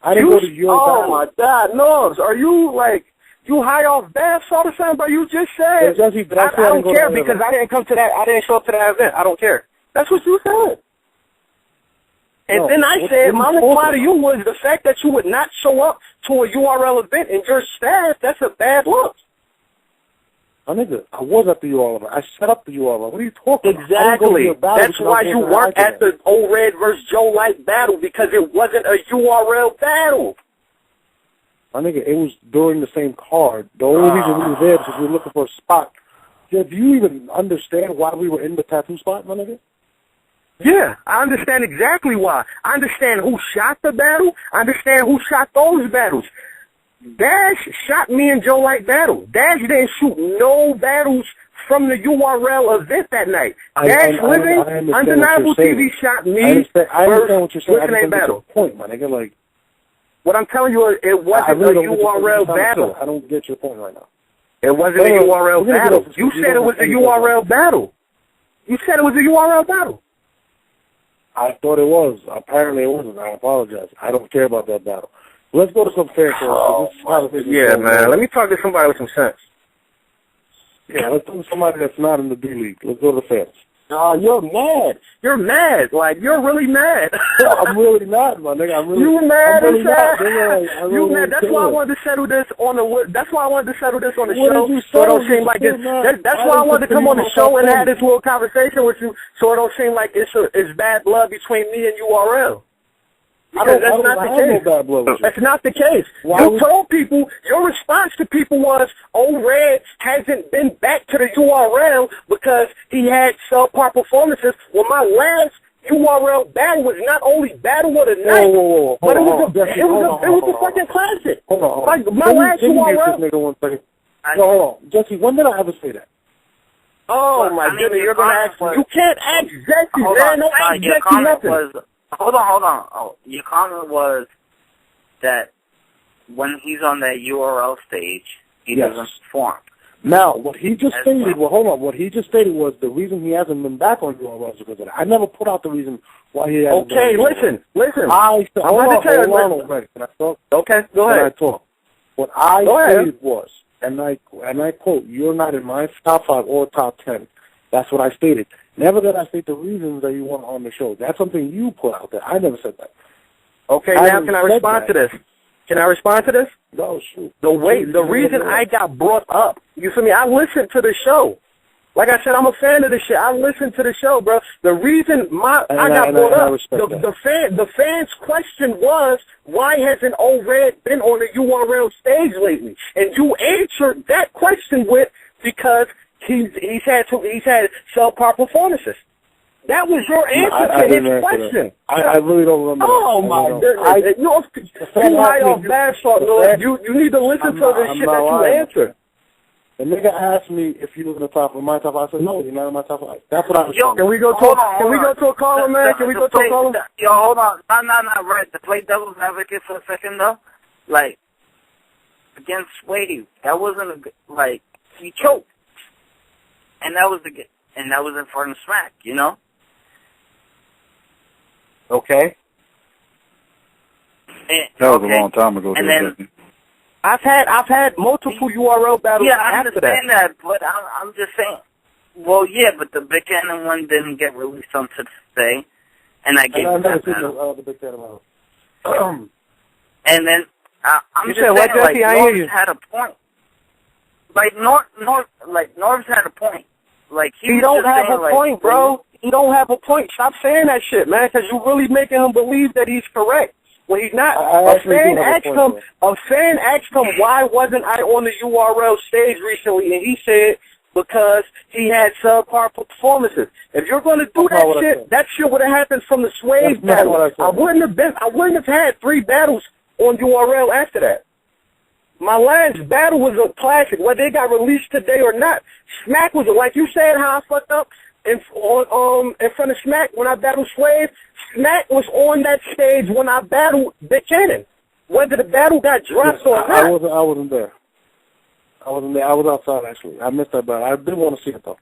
I didn't go to your battle. My God, Norbs, are you like you high off bath all the time? But you just said Jesse, I don't care because I didn't come to that. I didn't show up to that event. I don't care. That's what you said. And then I said my reply to you was the fact that you would not show up to a URL event and your staff. That's a bad look. My nigga, I was at the URL. I set up the URL. What are you talking about? Exactly. That's why you weren't at the O-Red versus Joe Light battle, because it wasn't a URL battle. My nigga, it was during the same card. The only reason we were there is because we were looking for a spot. Yeah, do you even understand why we were in the tattoo spot, my nigga? Yeah, I understand exactly why. I understand who shot the battle. I understand who shot those battles. Dash shot me and Joe Light battle. Dash didn't shoot no battles from the URL event that night. Dash Living, Undeniable TV shot me. I understand what you're saying. I don't battle. Point, my nigga. Like, what I'm telling you is it wasn't a URL battle. I don't get your point right now. It wasn't a URL battle. You said it was a URL battle. You said it was a URL battle. I thought it was. Apparently it wasn't. I apologize. I don't care about that battle. Let's go to some fair talk. Yeah, man. Let me talk to somebody with some sense. Yeah, let's go to somebody that's not in the B League. Let's go to the fans. You're mad. You're mad. Like, you're really mad. I'm really not, my nigga. You mad and sad? You mad. That's why I wanted to settle this on the. That's why I wanted to settle this on the show. So it don't seem like it's. That's why I wanted to come on the show and have this little conversation with you, so it don't seem like it's bad blood between me and URL. Because that's not the case. That's not the case. You told people, your response to people was, Red hasn't been back to the URL because he had subpar performances. Well, my last URL battle was not only battle of the night, but it was a fucking classic. Hold on. Like, my last URL. Hold on. Jesse, when did I ever say that? Oh, my goodness, you're going to ask me. You can't ask Jesse, man. Don't ask Jesse nothing. Hold on. Oh, your comment was that when he's on that URL stage, he doesn't perform. Now, what he just stated, what he just stated was the reason he hasn't been back on URL is because of that. I never put out the reason why he hasn't been back. Okay, listen. I want to tell you already. Can I talk? Okay, go ahead. Can I talk? What I stated was, and I quote, you're not in my top 5 or top 10. That's what I stated. Never did I state the reasons that you want on the show. That's something you put out there. I never said that. Okay, now can I respond to this? Can I respond to this? No, shoot. The reason I got brought up, you feel me? I listened to the show. Like I said, I'm a fan of the shit. I listened to the show, bro. The reason I got brought up, the fans' question was, why hasn't O-Red been on the URL stage lately? And you answered that question with, because he's had subpar performances. That was your answer to his question. I really don't remember. Oh my goodness! You high off bad salt, Lord. You need to listen to the shit that you answered. The nigga asked me if you was in the top of my top 5. I said no, you're not in my top 5. That's what I was. Can we go to a caller, man? Can we go to a caller? Yo, hold on. Not right. To play devil's advocate for a second though, like against Sway, that wasn't he choked. And that was in front of Smack, you know? Okay. That was a long time ago. And then I've had multiple URL battles. Yeah, I understand that, but I'm just saying. Well, yeah, but the Big Cannon one didn't get released until today, and I gave that battle. The Big Cannon battle. And then I'm just saying, Norbs had a point. Like Norbs had a point. Like he don't have a point, bro. He don't have a point. Stop saying that shit, man, because you're really making him believe that he's correct. Well, he's not. A fan asked him, why wasn't I on the URL stage recently? And he said, because he had subpar performances. If you're going to do that shit, that shit would have happened from the Sway battle. I wouldn't have had 3 battles on URL after that. My last battle was a classic, whether it got released today or not. Smack was, like you said, how I fucked up in front of Smack when I battled Sway. Smack was on that stage when I battled Big Cannon. Whether the battle got dropped or not. I wasn't there. I was outside, actually. I missed that battle. I did want to see it, though.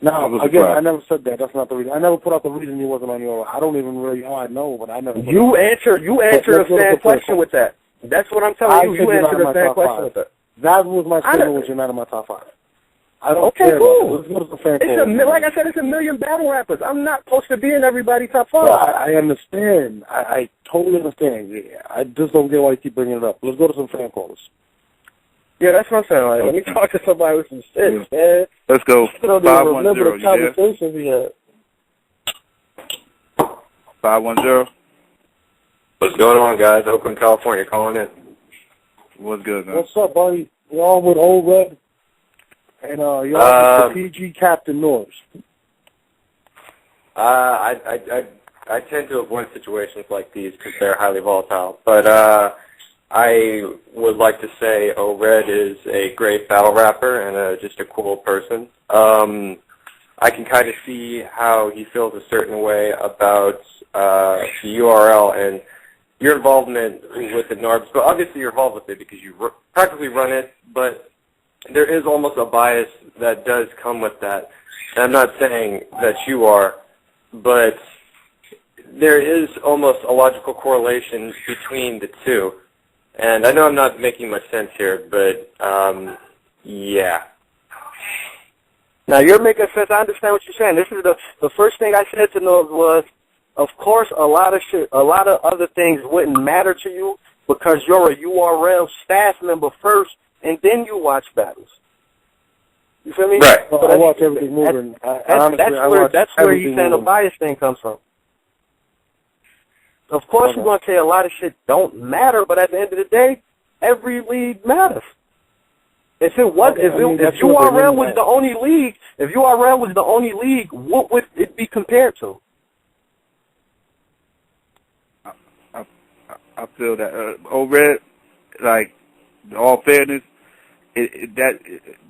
No, again, I never said that. That's not the reason. I never put out the reason he wasn't on URL. I don't even really, I know, but I never. You answered a fan question with that. That's what I'm telling you. You answered a fan question with that. That was my statement, which you're not in my top 5. I don't care. Cool. Let's go to the fan question. Like I said, it's a million battle rappers. I'm not supposed to be in everybody's top 5. Well, I understand. I totally understand. Yeah, I just don't get why you keep bringing it up. Let's go to some fan callers. Yeah, that's what I'm saying. Like, let me talk to somebody with some shit, man. Let's go. 510. Remember the conversations we had. 510. What's going on, guys? Oakland, California, calling in. What's good, man? What's up, buddy? Y'all with Old Red? And y'all with the PG Captain Norbs. I tend to avoid situations like these because they're highly volatile. But I would like to say O-Red is a great battle rapper and just a cool person. I can kind of see how he feels a certain way about the URL and your involvement with the NARBs. But obviously you're involved with it because you practically run it, but there is almost a bias that does come with that. And I'm not saying that you are, but there is almost a logical correlation between the two. And I know I'm not making much sense here, but yeah. Now you're making sense. I understand what you're saying. This is the first thing I said to Norbs was, of course, a lot of other things wouldn't matter to you because you're a URL staff member first, and then you watch battles. You feel me? Right. Well, I watch everything moving. That's where he's saying the bias thing comes from. Of course, you're going to say a lot of shit don't matter, but at the end of the day, every league matters. If URL was the only league, what would it be compared to? I feel that O-Red, like, in all fairness, a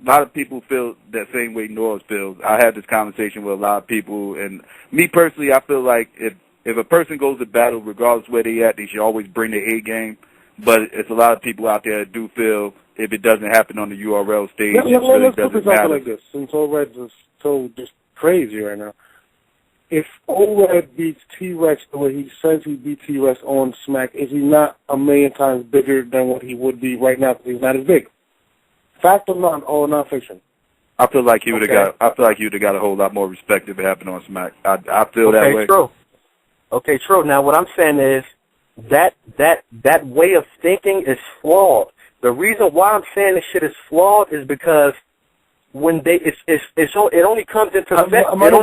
lot of people feel that same way Norbs feels. I had this conversation with a lot of people, and me personally, I feel like if a person goes to battle, regardless where they at, they should always bring their A game. But it's a lot of people out there that do feel if it doesn't happen on the URL stage, it really doesn't matter. Like this, since O-Red is so just crazy right now. If O-Red beats T-Rex the way he says he beat T-Rex on Smack, is he not a million times bigger than what he would be right now because he's not as big? Fact or non-fiction? I feel like he would have got. I feel like he would have got a whole lot more respect if it happened on Smack. I feel that way. True. Okay, true. Now what I'm saying is that way of thinking is flawed. The reason why I'm saying this shit is flawed is because when it only comes into effect. Let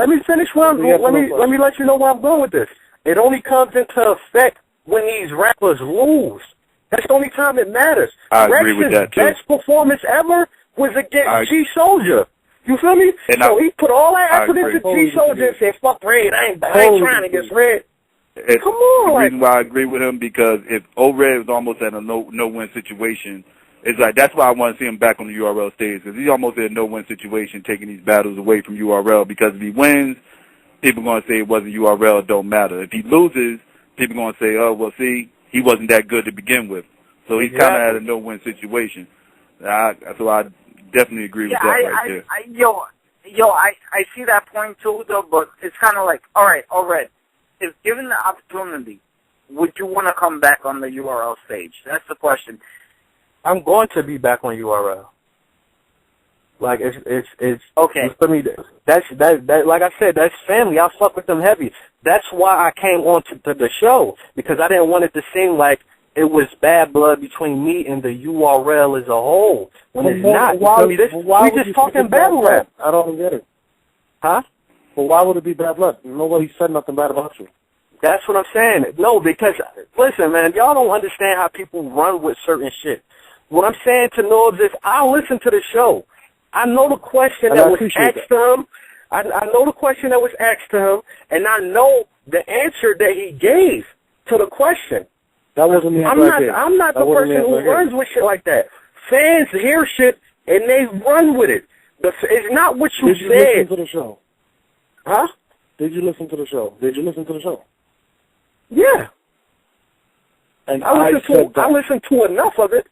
me finish. Let me let you know where I'm going with this. It only comes into effect when these rappers lose. That's the only time it matters. I agree with that too. Best performance ever was against G Soldier. You feel me? So he put all that effort into G Soldier and said, "Fuck Red, I ain't trying to get Red." Come on. The reason why I agree with him because if O-Red was almost at a no-win situation, it's like that's why I want to see him back on the URL stage because he's almost at a no-win situation, taking these battles away from URL. Because if he wins, people are going to say it wasn't URL, it don't matter. If he loses, people are going to say, "Oh, well, see, he wasn't that good to begin with." So he's kind of at a no-win situation. So I definitely agree with that right there. I see that point too, though. But it's kind of like, all right. If given the opportunity, would you want to come back on the URL stage? That's the question. I'm going to be back on URL. Like it's okay for me. That's like I said, that's family. I fuck with them heavy. That's why I came on to the show because I didn't want it to seem like it was bad blood between me and the URL as a whole. When it's not. We just talking battle rap. I don't get it. Huh? Well, why would it be bad blood? Nobody said nothing bad about you. That's what I'm saying. No, because, listen, man, y'all don't understand how people run with certain shit. What I'm saying to Norbs is I listen to the show. I know the question that was asked to him. I know the question that was asked to him, and I know the answer that he gave to the question. That wasn't the answer. I'm not the person who runs with shit like that. Fans hear shit, and they run with it. It's not what you said. Did you listen to the show? Huh? Did you listen to the show? Yeah. And I listened to enough of it.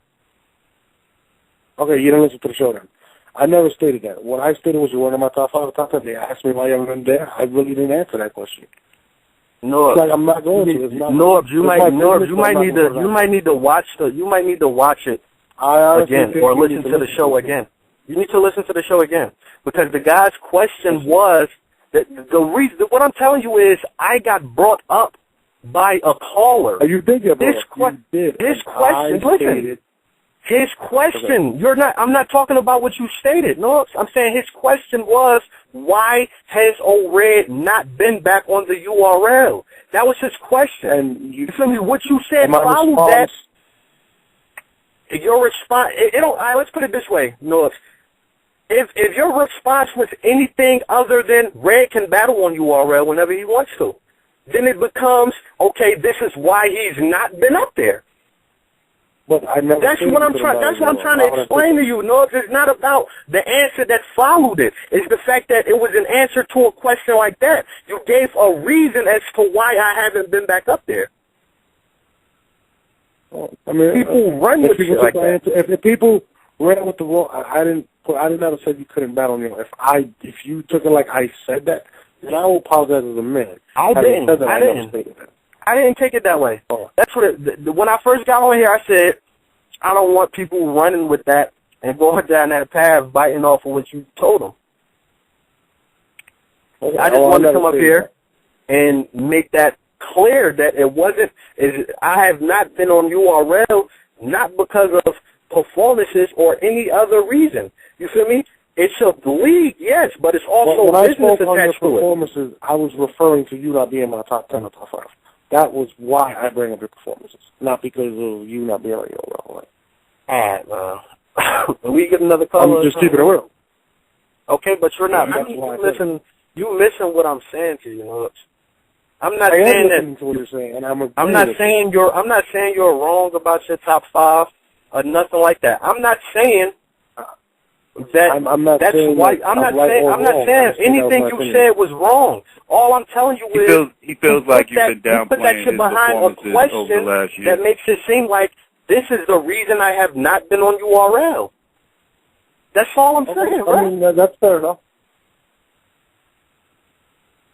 Okay, you didn't listen to the show then. I never stated that. What I stated was you weren't in my top 5 or top 10. They asked me why you weren't there. I really didn't answer that question. Norbs, like I'm not going to. It's not, Norbs, you might need to watch it again or listen to the show again. You need to listen to the show again because the guy's question was that the reason. What I'm telling you is I got brought up by a caller. You did get brought up. His question. Listen. His question. Okay. I'm not talking about what you stated. No, I'm saying his question was, why has O-Red not been back on the URL? That was his question. And you feel me? What you said followed that. Your response, let's put it this way, Noah. If your response was anything other than Red can battle on URL whenever he wants to, then it becomes, okay, this is why he's not been up there. But I never that's what I'm trying to explain to you. No, it's not about the answer that followed it. It's the fact that it was an answer to a question like that. You gave a reason as to why I haven't been back up there. Well, I mean, people run with shit like that. If people ran with the wrong, I didn't ever say you couldn't battle me. If you took it like I said that, then I will apologize as a man. I didn't take it that way. Oh. That's what when I first got on here, I said, I don't want people running with that and going down that path, biting off of what you told them. Okay. I just wanted to come up here and make that clear that it wasn't, I have not been on URL, not because of performances or any other reason. You feel me? It's a league, yes, but it's also business attached to it. Performances, I was referring to you not being in my top 10 or top 5. That was why I bring up your performances, not because of you not being on your level. All right, we get another call. I'm just keeping it real. Okay, but you're not. You missing what I'm saying to you. Know? I'm not saying that. To what you're saying, and I'm not saying you're wrong about your top 5 or nothing like that. I'm not saying that. I'm not that's saying why. I'm not saying anything you said was wrong. All I'm telling you is he feels like you've been downplaying his performances over the last year. That makes it seem like this is the reason I have not been on URL. That's all I'm saying, right? I mean, that's fair enough.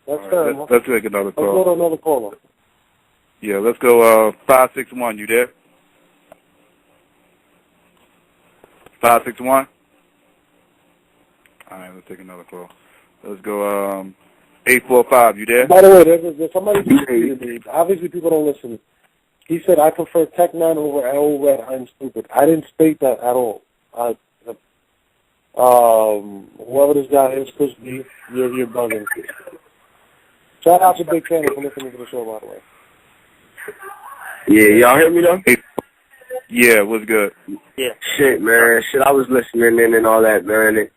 That's fair enough. Let's take another call. Let's go to another caller. Yeah, let's go 561. You there? 561? All right, let's take another call. Let's go 845. You there? By the way, there's somebody who me. Obviously, people don't listen. He said, I prefer Tech-9 over O-Red. I'm stupid. I didn't state that at all. Whoever this guy is, Chris B, you're bugging. Shout out to Big Cannon for listening to the show, by the way. Yeah, y'all hear me though? Yeah, what's good? Yeah. Shit, man. I was listening in and all that, man.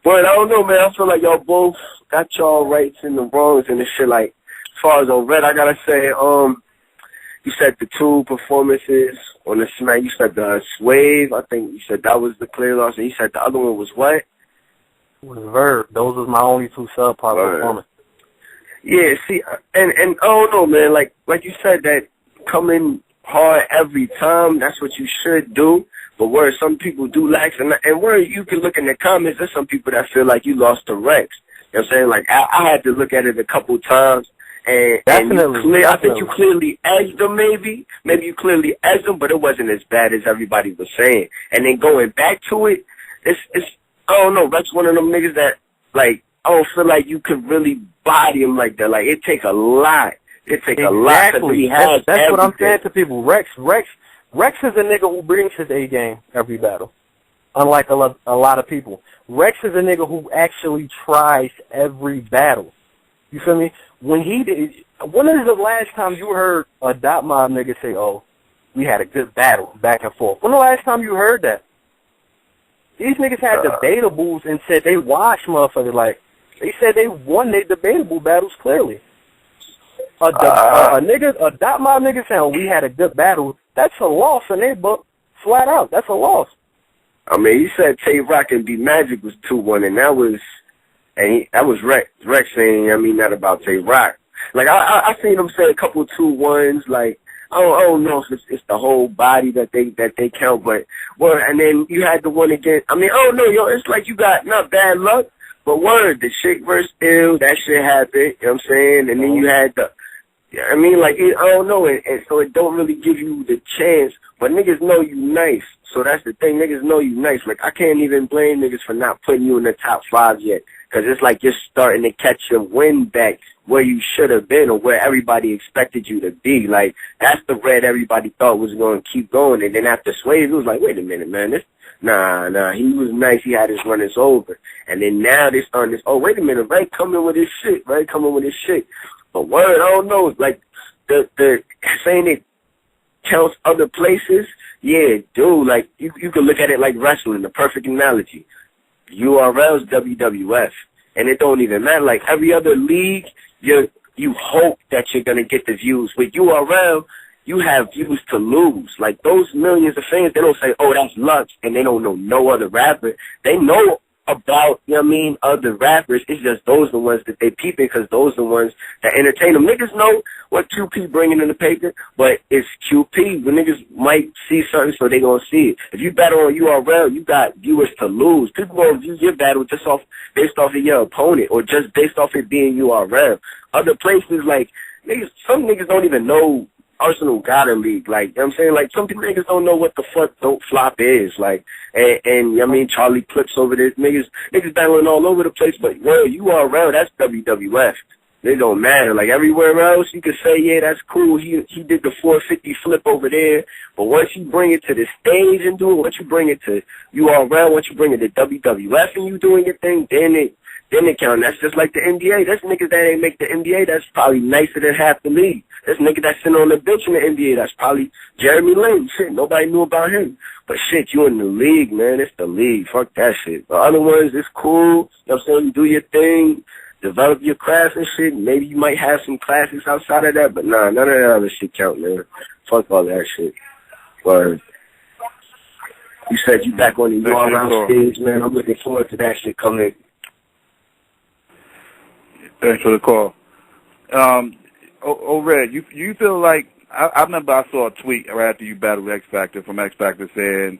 But I don't know, man. I feel like y'all both got y'all rights and the wrongs and this shit. Like, as far as O-Red, I gotta say, you said the 2 performances on the Smack. You said the Swave. I think you said that was the clear loss. And you said the other one was what? It was Verb. Those was my only 2 subpar performances. Yeah, see, and I don't know, man. Like you said, that coming hard every time, that's what you should do. But where some people do lax, and where you can look in the comments, there's some people that feel like you lost to Rex. You know what I'm saying? Like, I had to look at it a couple times, and I think you clearly edged them, maybe you clearly edged them, but it wasn't as bad as everybody was saying. And then going back to it, it's I don't know, Rex one of them niggas that, like, I don't feel like you could really body him like that. Like, it take a lot. It take a lot to be had. That's what I'm saying to people. Rex is a nigga who brings his A game every battle. Unlike a lot of people. Rex is a nigga who actually tries every battle. You feel me? When is the last time you heard a Dot Mob nigga say, oh, we had a good battle back and forth? When the last time you heard that? These niggas had debatables and said they watched motherfuckers. Like, they said they won their debatable battles clearly. A Dot Mob nigga saying, oh, we had a good battle, that's a loss in their book. Flat out, that's a loss. I mean, he said Tay Rock and B Magic was 2-1, and that was Rex saying, I mean, not about Tay Rock. Like, I seen him say a couple 2-1s, like, I don't know if it's the whole body that they count, but and then you had the one again. I mean, I don't know, yo. It's like you got not bad luck, but the Chick versus Ill, that shit happened. You know what I'm saying? And then you had I mean, like, I don't know, and so it don't really give you the chance, but niggas know you nice. So that's the thing, niggas know you nice. Like, I can't even blame niggas for not putting you in the top 5 yet, because it's like you're starting to catch your wind back where you should have been or where everybody expected you to be. Like, that's the Red everybody thought was going to keep going, and then after Swave, it was like, wait a minute, man, Nah, he was nice, he had his runners over. And then now this, oh, wait a minute, Ray coming with his shit. But I don't know, like, the saying it counts other places, yeah, dude, like, you can look at it like wrestling, the perfect analogy. URL's WWF, and it don't even matter. Like, every other league, you hope that you're going to get the views. With URL, you have views to lose. Like, those millions of fans, they don't say, oh, that's luck, and they don't know no other rapper. They know about, you know what I mean, other rappers. It's just those are the ones that they peeping because those are the ones that entertain them. Niggas know what QP bringing in the paper, but it's QP. The niggas might see something, so they gonna see it. If you battle on URL, you got viewers to lose. People gonna view your battle just based off of your opponent or just based off it being URL. Other places, like, some niggas don't even know Arsenal got a league, like, you know what I'm saying? Like, some people niggas don't know what the fuck Dope Flop is, like, and I mean, Charlie Clips over there, niggas battling all over the place, but, well, URL, that's WWF. It don't matter. Like, everywhere else, you can say, yeah, that's cool, he did the 450 flip over there, but once you bring it to the stage and do it, once you bring it to URL, once you bring it to WWF and you doing your thing, then it counts. That's just like the NBA. That's niggas that ain't make the NBA. That's probably nicer than half the league. That's nigga that's sitting on the bench in the NBA. That's probably Jeremy Lin. Shit, nobody knew about him. But shit, you in the league, man. It's the league. Fuck that shit. The other ones, it's cool. You know what I'm saying? You do your thing, develop your craft and shit. Maybe you might have some classes outside of that, but nah, none of that other shit count, man. Fuck all that shit. But you said you back on the URL stage, man. I'm looking forward to that shit coming. Thanks for the call. Red, you feel like, I remember I saw a tweet right after you battled X Factor from X Factor saying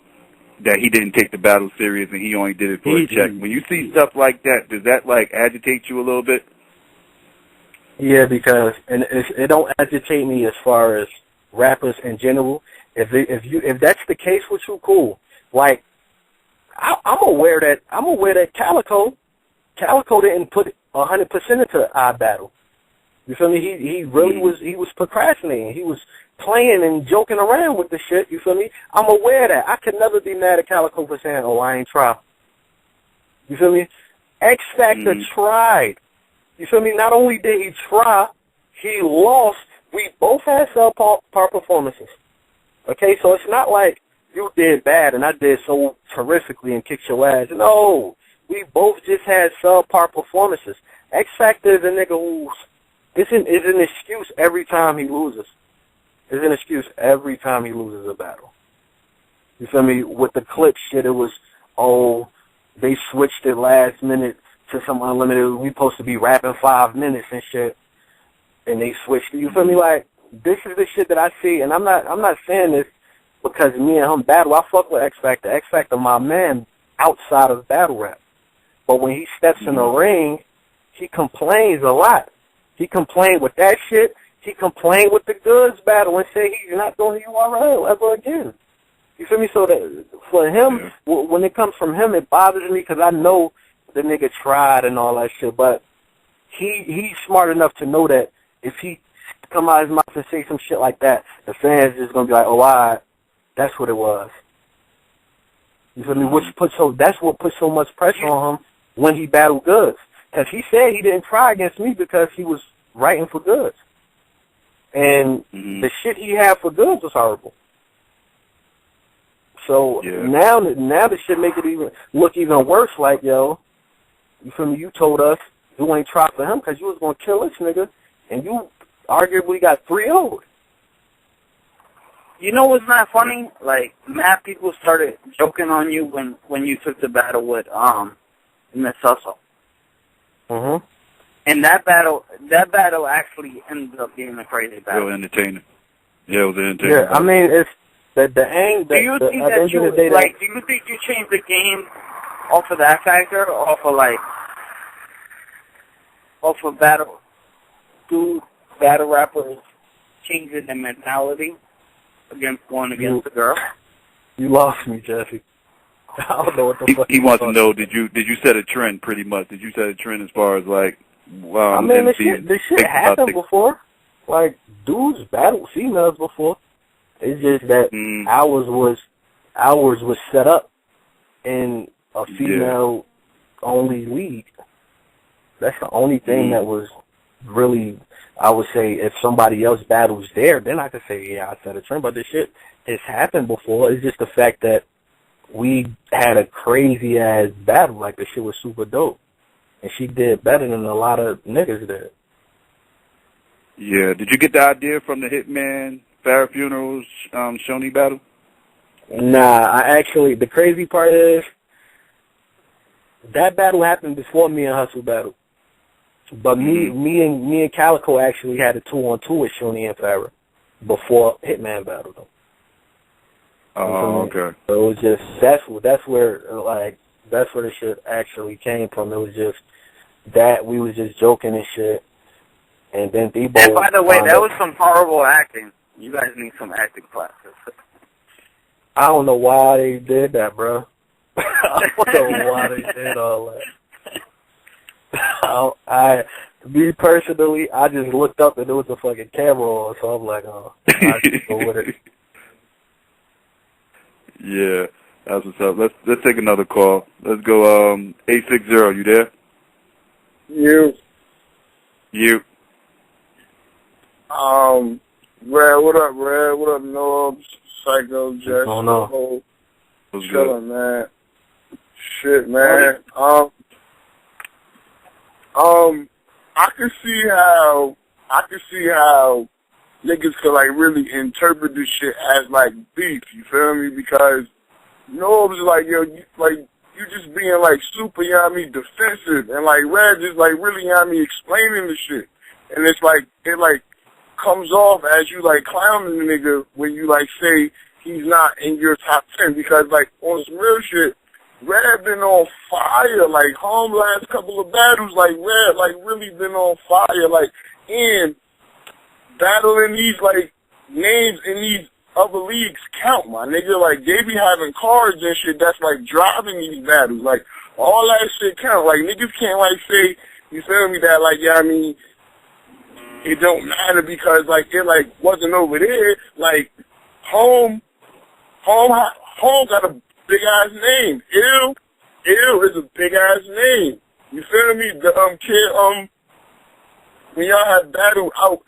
that he didn't take the battle serious and he only did it for a check. When you see stuff like that, does that, like, agitate you a little bit? Yeah, because it don't agitate me as far as rappers in general. If that's the case with you, cool. Like, I'm aware that Calico didn't put 100% into our battle. You feel me? He really was procrastinating. He was playing and joking around with the shit. You feel me? I'm aware of that. I could never be mad at Calico for saying, oh, I ain't try. You feel me? X Factor tried. You feel me? Not only did he try, he lost. We both had subpar performances. Okay, so it's not like you did bad and I did so terrifically and kicked your ass. No. We both just had subpar performances. X Factor is a nigga who is an excuse every time he loses. It's an excuse every time he loses a battle. You feel me? With the clip shit, it was, oh, they switched it last minute to some unlimited. We supposed to be rapping 5 minutes and shit, and they switched it. You feel me? Like, this is the shit that I see, and I'm not saying this because me and him battle. I fuck with X Factor. X Factor, my man, outside of battle rap. But when he steps in the ring, he complains a lot. He complained with that shit. He complained with the Goods battle and said he's not doing URL ever again. You feel me? So that for him, when it comes from him, it bothers me because I know the nigga tried and all that shit. But he's smart enough to know that if he come out of his mouth and say some shit like that, the fans just gonna be like, oh, all right, that's what it was. You feel me? That's what put so much pressure on him when he battled Goods. Because he said he didn't try against me because he was writing for Goods. And the shit he had for Goods was horrible. So now the shit make it look even worse. Like, yo, you feel me? You told us you ain't try for him because you was going to kill this nigga. And you arguably got 3-0'd. You know what's not funny? Like, mad people started joking on you when you took the battle with Miss Hustle. And that battle actually ended up being a crazy battle. Real entertaining. Yeah, it was an entertaining. Yeah, I mean, it's the aim. Do you think that you like? Do you think you changed the game off of that factor, or off of battle rappers changing their mentality going against the girl? You lost me, Jesse. I don't know what the fuck. He wants to know, did you set a trend pretty much? Did you set a trend as far as like? I mean, this shit happened before. Like dudes battled females before. It's just that ours was set up in a female only league. That's the only thing that was really, I would say, if somebody else battles there, then I could say, yeah, I set a trend. But this shit has happened before. It's just the fact that we had a crazy ass battle. Like the shit was super dope, and she did better than a lot of niggas did. Yeah. Did you get the idea from the Hitman Farrah Funerals Shoni battle? Nah, the crazy part is that battle happened before me and Hustle battled. But me and Calico actually had a 2-on-2 with Shoni and Farrah before Hitman battled them. Oh, okay. So it was just that's where the shit actually came from. It was just that we was just joking and shit, and then Debo. And by the way, that was some horrible acting. You guys need some acting classes. I don't know why they did that, bro. I don't know why they did all that. Me personally, I just looked up and there was a fucking camera on, so I'm like, oh, I just go with it. Yeah, that's what's up. Let's take another call. Let's go 860. You there? You. Red, what up, Red? What up, Noah? Psycho, Jess. Oh no. What's good, man? Shit, man. I can see how niggas could like really interpret this shit as like beef. You feel me? Because Noah was like, yo, you just being like super, you know what I mean, defensive, and like Red just like really, you know what I mean, explaining the shit, and it's like it like comes off as you like clowning the nigga when you like say he's not in your top 10, because like on some real shit, Red been on fire, like home last couple of battles, like Red like really been on fire, like, and battling these like names in these other leagues count, my nigga. Like they be having cards and shit that's like driving these battles, like all that shit count. Like niggas can't like say, you feel me, that like, yeah, I mean, it don't matter because like it like wasn't over there. Like home got a big ass name. Ill is a big ass name. You feel me? The kid when y'all had battle out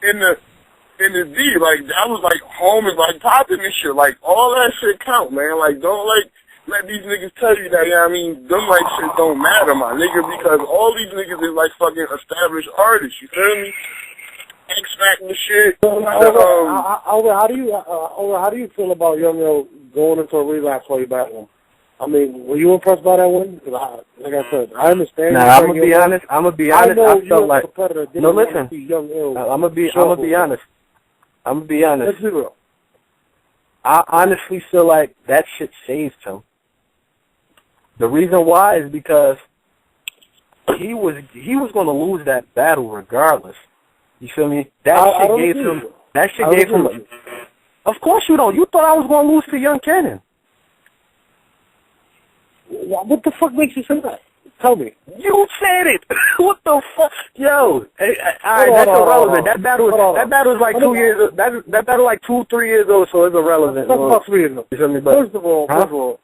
in the D, like that was like home is like popping and shit. Like all that shit count, man. Like don't like let these niggas tell you that, you know what I mean, them like shit don't matter, my nigga, because all these niggas is like fucking established artists, you feel me? X-Factor shit. How do you feel about Young Yo going into a relapse while you battle him? I mean, were you impressed by that one? Like I said, I understand. Nah, I'm gonna be honest. I felt like no. Listen, I'm gonna be honest. Let's be real. I honestly feel like that shit saved him. The reason why is because he was going to lose that battle regardless. You feel me? That shit gave him. Of course you don't. You thought I was going to lose to Young Cannon. What the fuck makes you say that? Tell me. You said it. What the fuck? Yo, that's irrelevant. That battle is like 2 years. That battle like 2-3 years old, so it's irrelevant. That's about 3 years old. You feel me? First of all,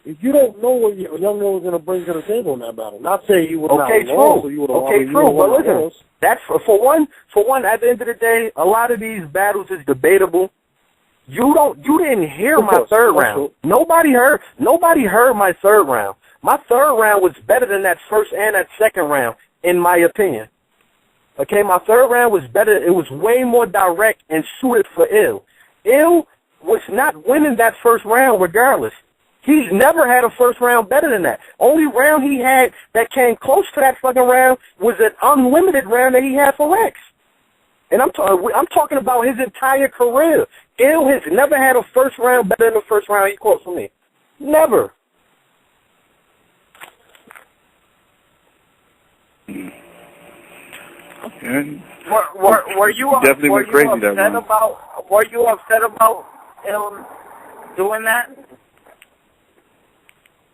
if you don't know what Young Yo was going to bring to the table in that battle, not say you would okay, not lost, so you would have okay, true. But listen, that's for one. At the end of the day, a lot of these battles is debatable. You didn't hear my third round. Nobody heard my third round. My third round was better than that first and that second round, in my opinion. Okay, my third round was better. It was way more direct and suited for Ill. Ill was not winning that first round regardless. He's never had a first round better than that. Only round he had that came close to that fucking round was an unlimited round that he had for Rex. And I'm talking about his entire career. Ill has never had a first round better than the first round he caught from me. Never. And were you definitely went crazy that round. Were you upset about him doing that?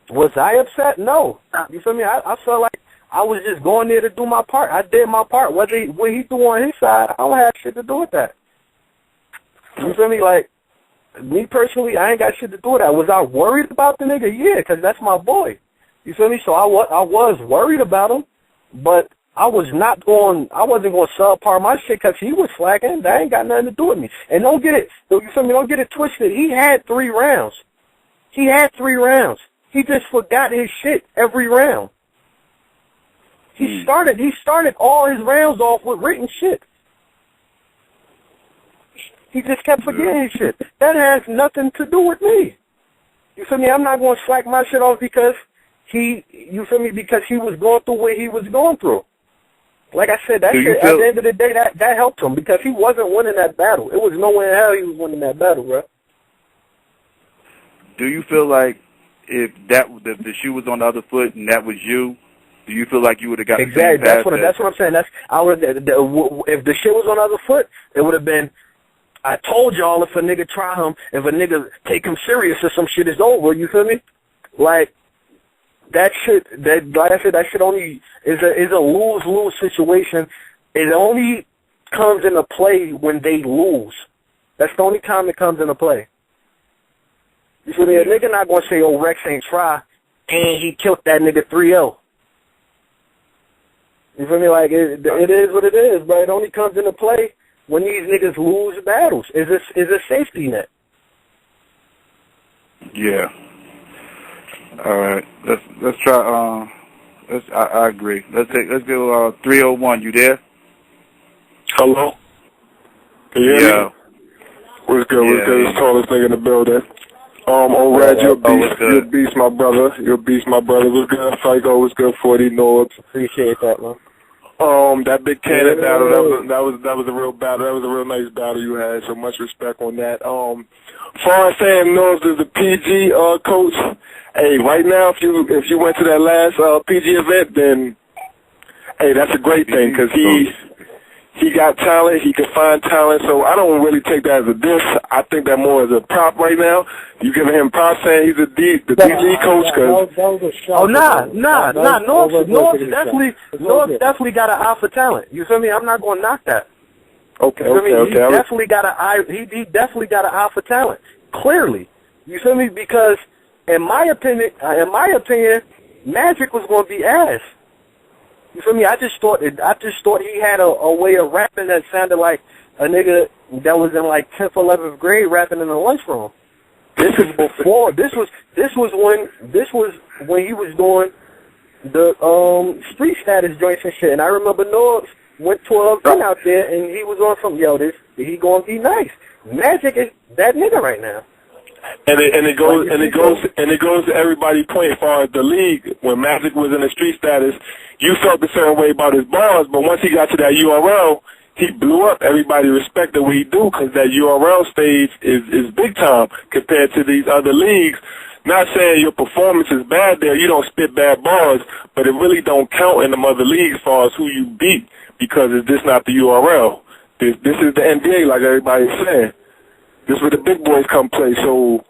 Was I upset? No. You feel me? I felt like I was just going there to do my part. I did my part. What he threw on his side, I don't have shit to do with that. You feel me? Like, me personally, I ain't got shit to do with that. Was I worried about the nigga? Yeah, because that's my boy. You feel me? So I was worried about him, but I wasn't going to subpar my shit because he was slacking. That ain't got nothing to do with me. And don't get it, you feel me? Don't get it twisted. He had 3 rounds. He just forgot his shit every round. He started all his rounds off with written shit. He just kept forgetting his shit. That has nothing to do with me. You feel me? I'm not going to slack my shit off because because he was going through what he was going through. Like I said, that shit, at the end of the day, that helped him because he wasn't winning that battle. It was no way in hell he was winning that battle, bro. Do you feel like if the shoe was on the other foot and that was you, do you feel like you would have got exactly? That's what I'm saying. If the shit was on the other foot, it would have been. I told y'all if a nigga try him, if a nigga take him serious or some shit is over. You feel me? Like that shit. Like I said, that shit only is a lose-lose situation. It only comes into play when they lose. That's the only time it comes into play. You feel me? A nigga not gonna say, "Oh, Rex ain't try," and he killed that nigga 3-0. You feel me? Like it is what it is, but it only comes into play when these niggas lose battles. Is a safety net. Yeah. All right. Let's try. I agree. Let's go 301. You there? Hello. Can you hear me? What's good? Yeah. What's good? It's tallest nigga in the building. Red, you're a beast. You're a beast, my brother. You're a beast, my brother. What's good, Psycho? What's good, 40 Norbs? Appreciate that, man. That big cannon battle, that was a real battle. That was a real nice battle you had. So much respect on that. Far as Sam Norbs is a PG coach. Hey, right now, if you went to that last PG event, then hey, that's a great thing because he got talent. He can find talent. So I don't really take that as a diss. I think that more as a prop right now. You giving him props saying he's the D coach because. Oh Norbs definitely got an eye for talent. You feel me? I'm not going to knock that. Okay. He definitely got an eye. He definitely got an eye for talent. Clearly, you feel me? Because in my opinion, Magic was going to be ass. You feel me? I just thought he had a way of rapping that sounded like a nigga that was in like 10th, 11th grade rapping in the lunchroom. This is before. This was when he was doing the street status joints and shit. And I remember Norbs went to an event out there and he was on some he gonna be nice. Magic is that nigga right now. And it goes to everybody's point as far as the league. When Magic was in the street status, you felt a certain way about his bars, but once he got to that URL, he blew up. Everybody respected what he do because that URL stage is big time compared to these other leagues. Not saying your performance is bad there, you don't spit bad bars, but it really don't count in them other leagues as far as who you beat because it's just not the URL. This is the NBA, like everybody's saying. This is where the big boys come play. So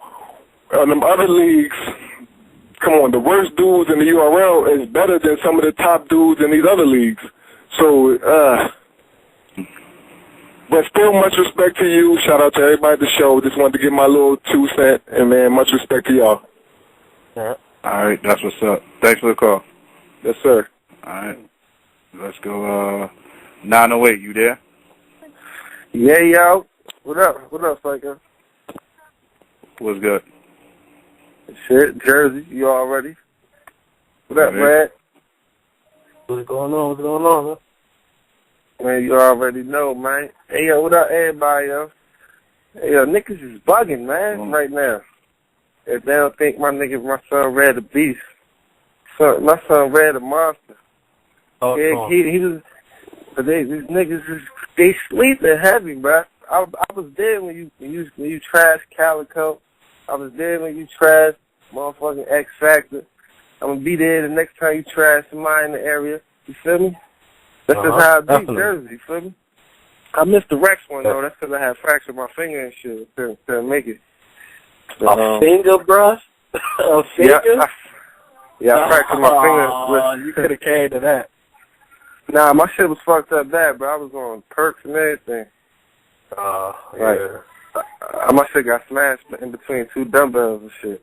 on them other leagues, come on, the worst dudes in the URL is better than some of the top dudes in these other leagues. So, but still much respect to you. Shout out to everybody at the show. Just wanted to give my little 2 cents, and man, much respect to y'all. All right, that's what's up. Thanks for the call. Yes, sir. All right, let's go 908. You there? Yeah, yo. What up, Psycho? What's good? Shit, Jersey, you already? What up, Red? What's going on, man? Man, you already know, man. Hey, yo, what up, everybody, yo? Hey, yo, niggas is bugging, man, right now. If they don't think my son Red a beast. My son Red a monster. Oh, yeah, he was... But these niggas they sleeping heavy, bro. I was there when you trash Calico. I was there when you trash motherfucking X Factor. I'm gonna be there the next time you trash somebody in the area. You feel me? That's just how I beat Jersey. You feel me? I missed the Rex one though. That's because I had fractured my finger and shit. Couldn't make it. But, a finger, bruh? A finger? I fractured my finger. Oh, you could have came to that. Nah, my shit was fucked up bad, bro. I was on perks and everything. Yeah. My shit got smashed in between two dumbbells and shit.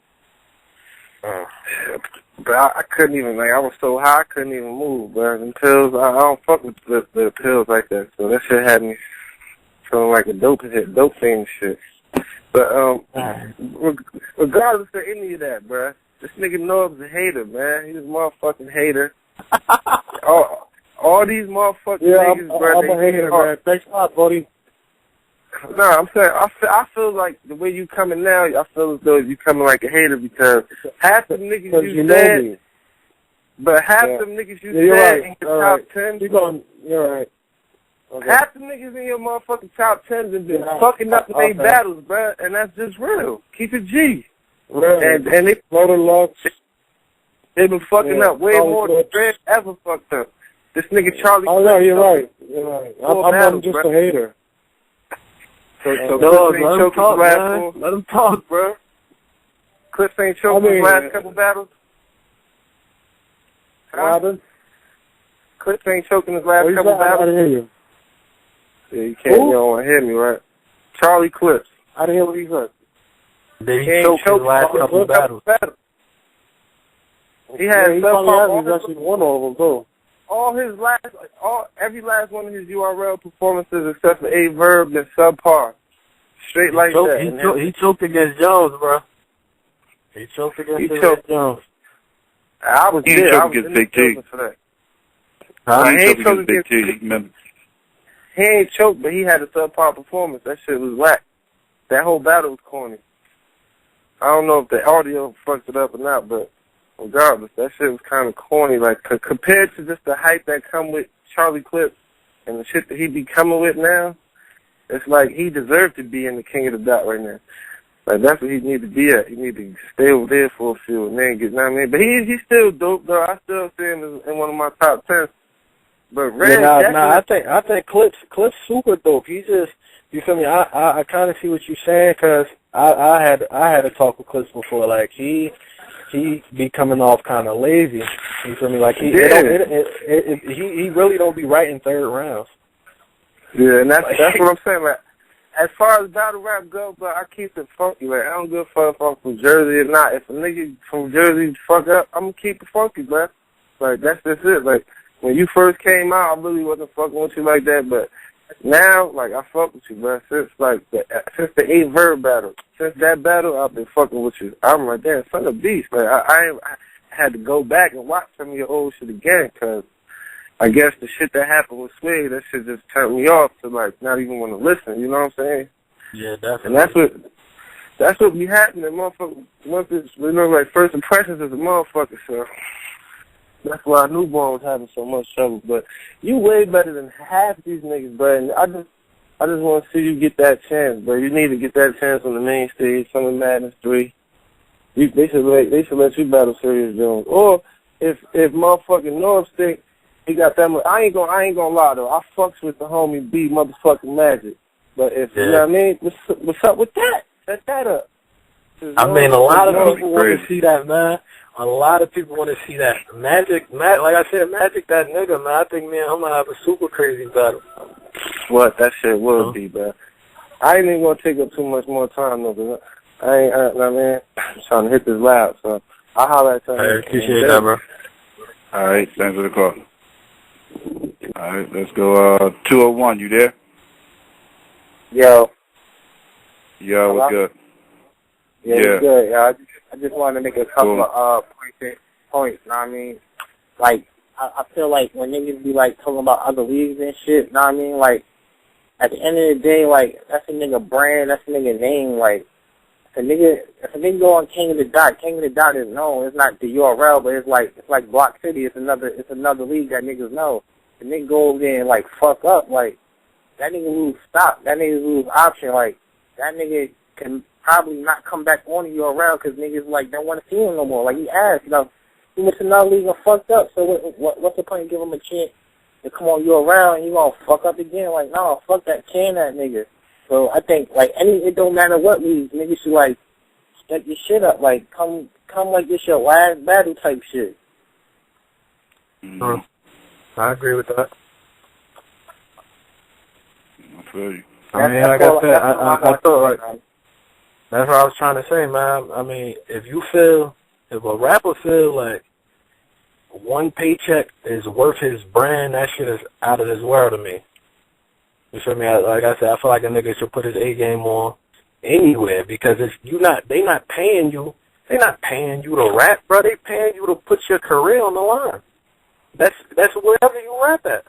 But I couldn't even, I was so high I couldn't even move, bro. And pills, I don't fuck with the pills like that. So that shit had me feeling like a dope thing and shit. But regardless of any of that, bro, this nigga Norb's a hater, man. He's a motherfucking hater. All these motherfucking niggas, bro. I'm a hater, man. Thanks a lot, buddy. Nah, I'm saying, I feel like the way you coming now, I feel as though you coming like a hater because half the niggas you said, but half them niggas you said in your top 10, you're right. Okay. Half the niggas in your motherfucking top 10s have been fucking up in their battles, bruh, and that's just real. Keep it G. Right. And they've been fucking up way more than Fred ever fucked up. This nigga Charlie. Oh no, you're right. You're right. I'm just a hater. So Clips ain't choked his last one. Let him talk, bro. Clips ain't choked his last couple battles. Robin? Clips ain't choking his last couple battles. I didn't hear you. Yeah, you don't want to hear me, right? Charlie Clips. I didn't hear what he said. He choked his last couple battles. He had he's actually won all of them too. Every last one of his URL performances except for A Verb and Subpar. Straight like that. He choked against Jones, bro. He choked against Jones. I was there. I was in the building for that. He ain't choked against Big T. He ain't choked, but he had a subpar performance. That shit was whack. That whole battle was corny. I don't know if the audio fucked it up or not, but regardless, that shit was kind of corny. Like, compared to just the hype that come with Charlie Clips and the shit that he be coming with now, it's like he deserved to be in the King of the Dot right now. Like, that's what he need to be at. He need to stay over there for a few and then get, you know what I mean? But he's still dope, though. I still see him in one of my top 10. But Red, I think Clips super dope. He just, you feel me? I kind of see what you're saying because I had a talk with Clips before. Like he be coming off kind of lazy. You feel me? Like he really don't be right in third rounds. Yeah, and that's what I'm saying. Like, as far as battle rap goes, but I keep it funky. Like, I don't give a fuck if I'm from Jersey or not. If a nigga from Jersey fuck up, I'm gonna keep it funky, bro. Like, that's just it. Like, when you first came out, I really wasn't fucking with you like that, but now, like, I fuck with you, bro. Since the 8 Verb battle. Since that battle, I've been fucking with you. I'm like, damn, son of a beast. Like, I had to go back and watch some of your old shit again, because I guess the shit that happened with Swig, that shit just turned me off to, like, not even want to listen, you know what I'm saying? Yeah, definitely. And that's what be happening, motherfucker. Once it's, like, first impressions is a motherfucker, so that's why Newborn was having so much trouble. But you way better than half these niggas, bro. And I just want to see you get that chance, bro. You need to get that chance on the main stage, Summer Madness 3. They should let you battle Serious Jones. Or if motherfucking North think he got that much, I ain't gonna lie though. I fucks with the homie B motherfucking Magic. But if you know what I mean, what's up with that? Set that up. I mean, a lot of people want to see that, man. A lot of people want to see that. Magic, like I said, Magic, that nigga, man. I think, man, I'm going to have a super crazy battle. What? That shit will be, bro. I ain't even going to take up too much more time, though, because I'm trying to hit this loud, so I'll holler at you. I appreciate that, bro. All right, thanks for the call. All right, let's go. 201, you there? Yo, what's good? Yeah, it's good. I just wanted to make a couple of points, know what I mean? Like, I feel like when niggas be, like, talking about other leagues and shit, know what I mean? Like, at the end of the day, like, that's a nigga brand, that's a nigga name, like, if a nigga go on King of the Dot is known. It's not the URL, but it's like Block City. It's another league that niggas know. the nigga go over there and, like, fuck up, like, that nigga lose stock. That nigga lose option. Like, that nigga can probably not come back on URL because niggas, like, don't want to see him no more. Like, he asked, you know, he went to another league and fucked up, so what's the point of giving him a chance to come on URL and he gonna fuck up again? Like, no, fuck that, can that nigga. So I think, like, it don't matter what league, niggas should, like, step your shit up. Like, come like this your last battle type shit. Mm-hmm. I agree with that. I feel you. I mean, like I said, I thought, like, that's what I was trying to say, man. I mean, if a rapper feel like one paycheck is worth his brand, that shit is out of this world to me. You feel me? Like I said, I feel like a nigga should put his A game on anywhere because they not paying you. They not paying you to rap, bro. They paying you to put your career on the line. That's wherever you rap at.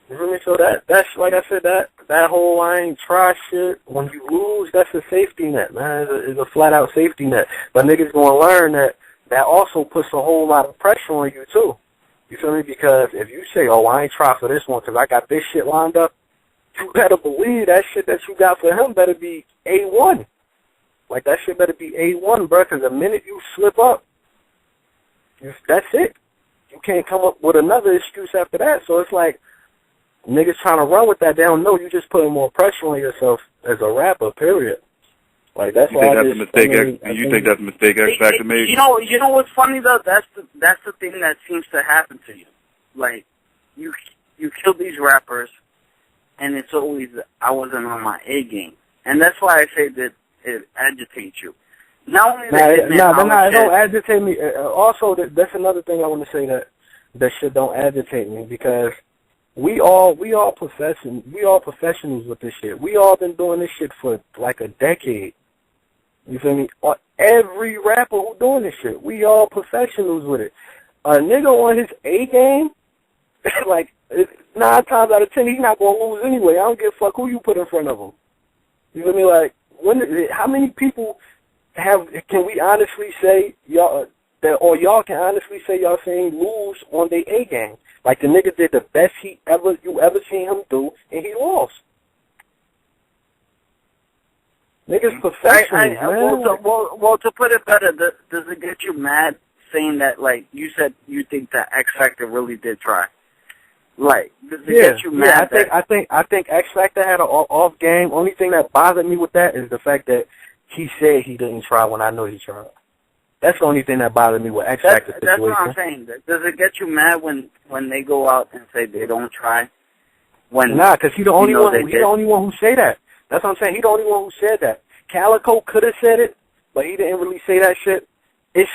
You feel me? So that's like I said, that whole I ain't try shit, when you lose, that's a safety net, man. It's a flat out safety net. But niggas gonna learn that also puts a whole lot of pressure on you too. You feel me? Because if you say, oh, I ain't try for this one because I got this shit lined up, you better believe that shit that you got for him better be A1. Like, that shit better be A1, bro, because the minute you slip up, that's it. You can't come up with another excuse after that. So it's like, niggas trying to run with that, they don't know you just putting more pressure on yourself as a rapper, period. Like, that's why you think that's a mistake X Factor made? You know what's funny though? That's the thing that seems to happen to you. Like, you kill these rappers, and it's always, I wasn't on my A game, and that's why I say that it agitates you. Not only it don't agitate me. Also, that's another thing I want to say that shit don't agitate me because we all professionals with this shit. We all been doing this shit for like a decade. You feel me? Every rapper who doing this shit, we all professionals with it. A nigga on his A game, like 9 times out of 10, he's not gonna lose anyway. I don't give a fuck who you put in front of him. You feel me? Like, how many people can we honestly say y'all can honestly say y'all seen lose on their A game? Like, the nigga did the best you ever seen him do, and he lost. Niggas professional, man. Well, to put it better, does it get you mad saying that, like, you said you think that X Factor really did try? Like, does it get you mad? I think X Factor had an off game. Only thing that bothered me with that is the fact that he said he didn't try when I know he tried. That's the only thing that bothered me with X Factor situation. That's what I'm saying. Does it get you mad when they go out and say they don't try? Nah, because he's the only one. He's the only one who say that. That's what I'm saying. He's the only one who said that. Calico could have said it, but he didn't really say that shit. It's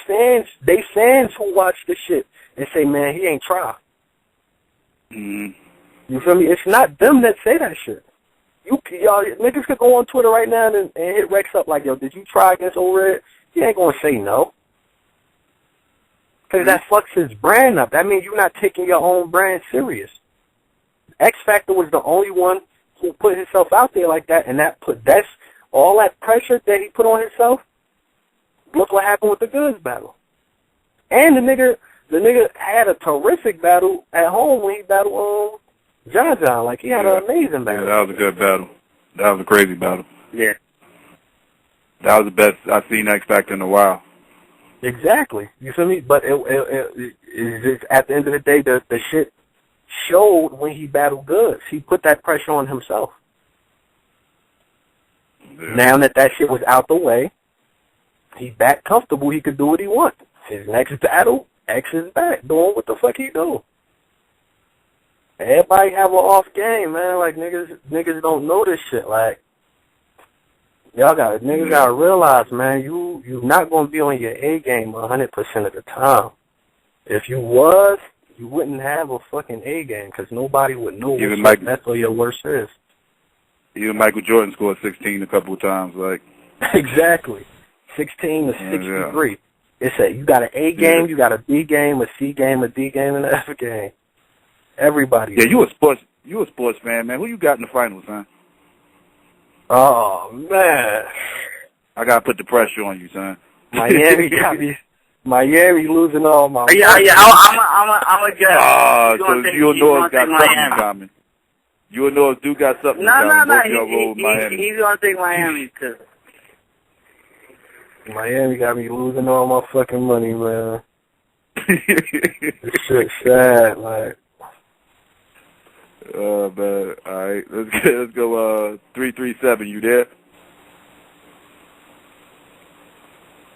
fans. They fans who watch the shit and say, man, he ain't try. Mm. You feel me? It's not them that say that shit. Y'all niggas could go on Twitter right now and hit Rex up like, yo, did you try against O-Red? He ain't gonna say no. Because that fucks his brand up. That means you're not taking your own brand serious. X Factor was the only one who put himself out there like that, and that's all that pressure that he put on himself. Look what happened with the Goods battle. And the nigga had a terrific battle at home when he battled John. Like, he had an amazing battle. Yeah, that was a good battle. That was a crazy battle. Yeah. That was the best I've seen X Factor in a while. Exactly. You feel me? But it at the end of the day, the shit showed when he battled Goods. He put that pressure on himself. Yeah. Now that shit was out the way, he back comfortable. He could do what he wants. His next battle, X is back doing what the fuck he do. Everybody have an off game, man. Like, niggas don't know this shit. Like, niggas gotta realize, man, you not gonna be on your A game 100% of the time. If you was, you wouldn't have a fucking A game because nobody would know that's what your worst is. Even Michael Jordan scored 16 a couple of times, like. Exactly. 16 to 63. It's you got an A game, you got a B game, a C game, a D game, and an F game. Everybody. Yeah, you a sports fan, man. Who you got in the finals, man? Oh, man. I gotta put the pressure on you, son. Miami got me. Miami losing all my. Yeah. I'm a guess. So you and Norris got something in common. You and Norris do got something in common. No. He's gonna take Miami too. Miami got me losing all my fucking money, man. This shit's sad, like. Man. All right, let's go. 337. You there?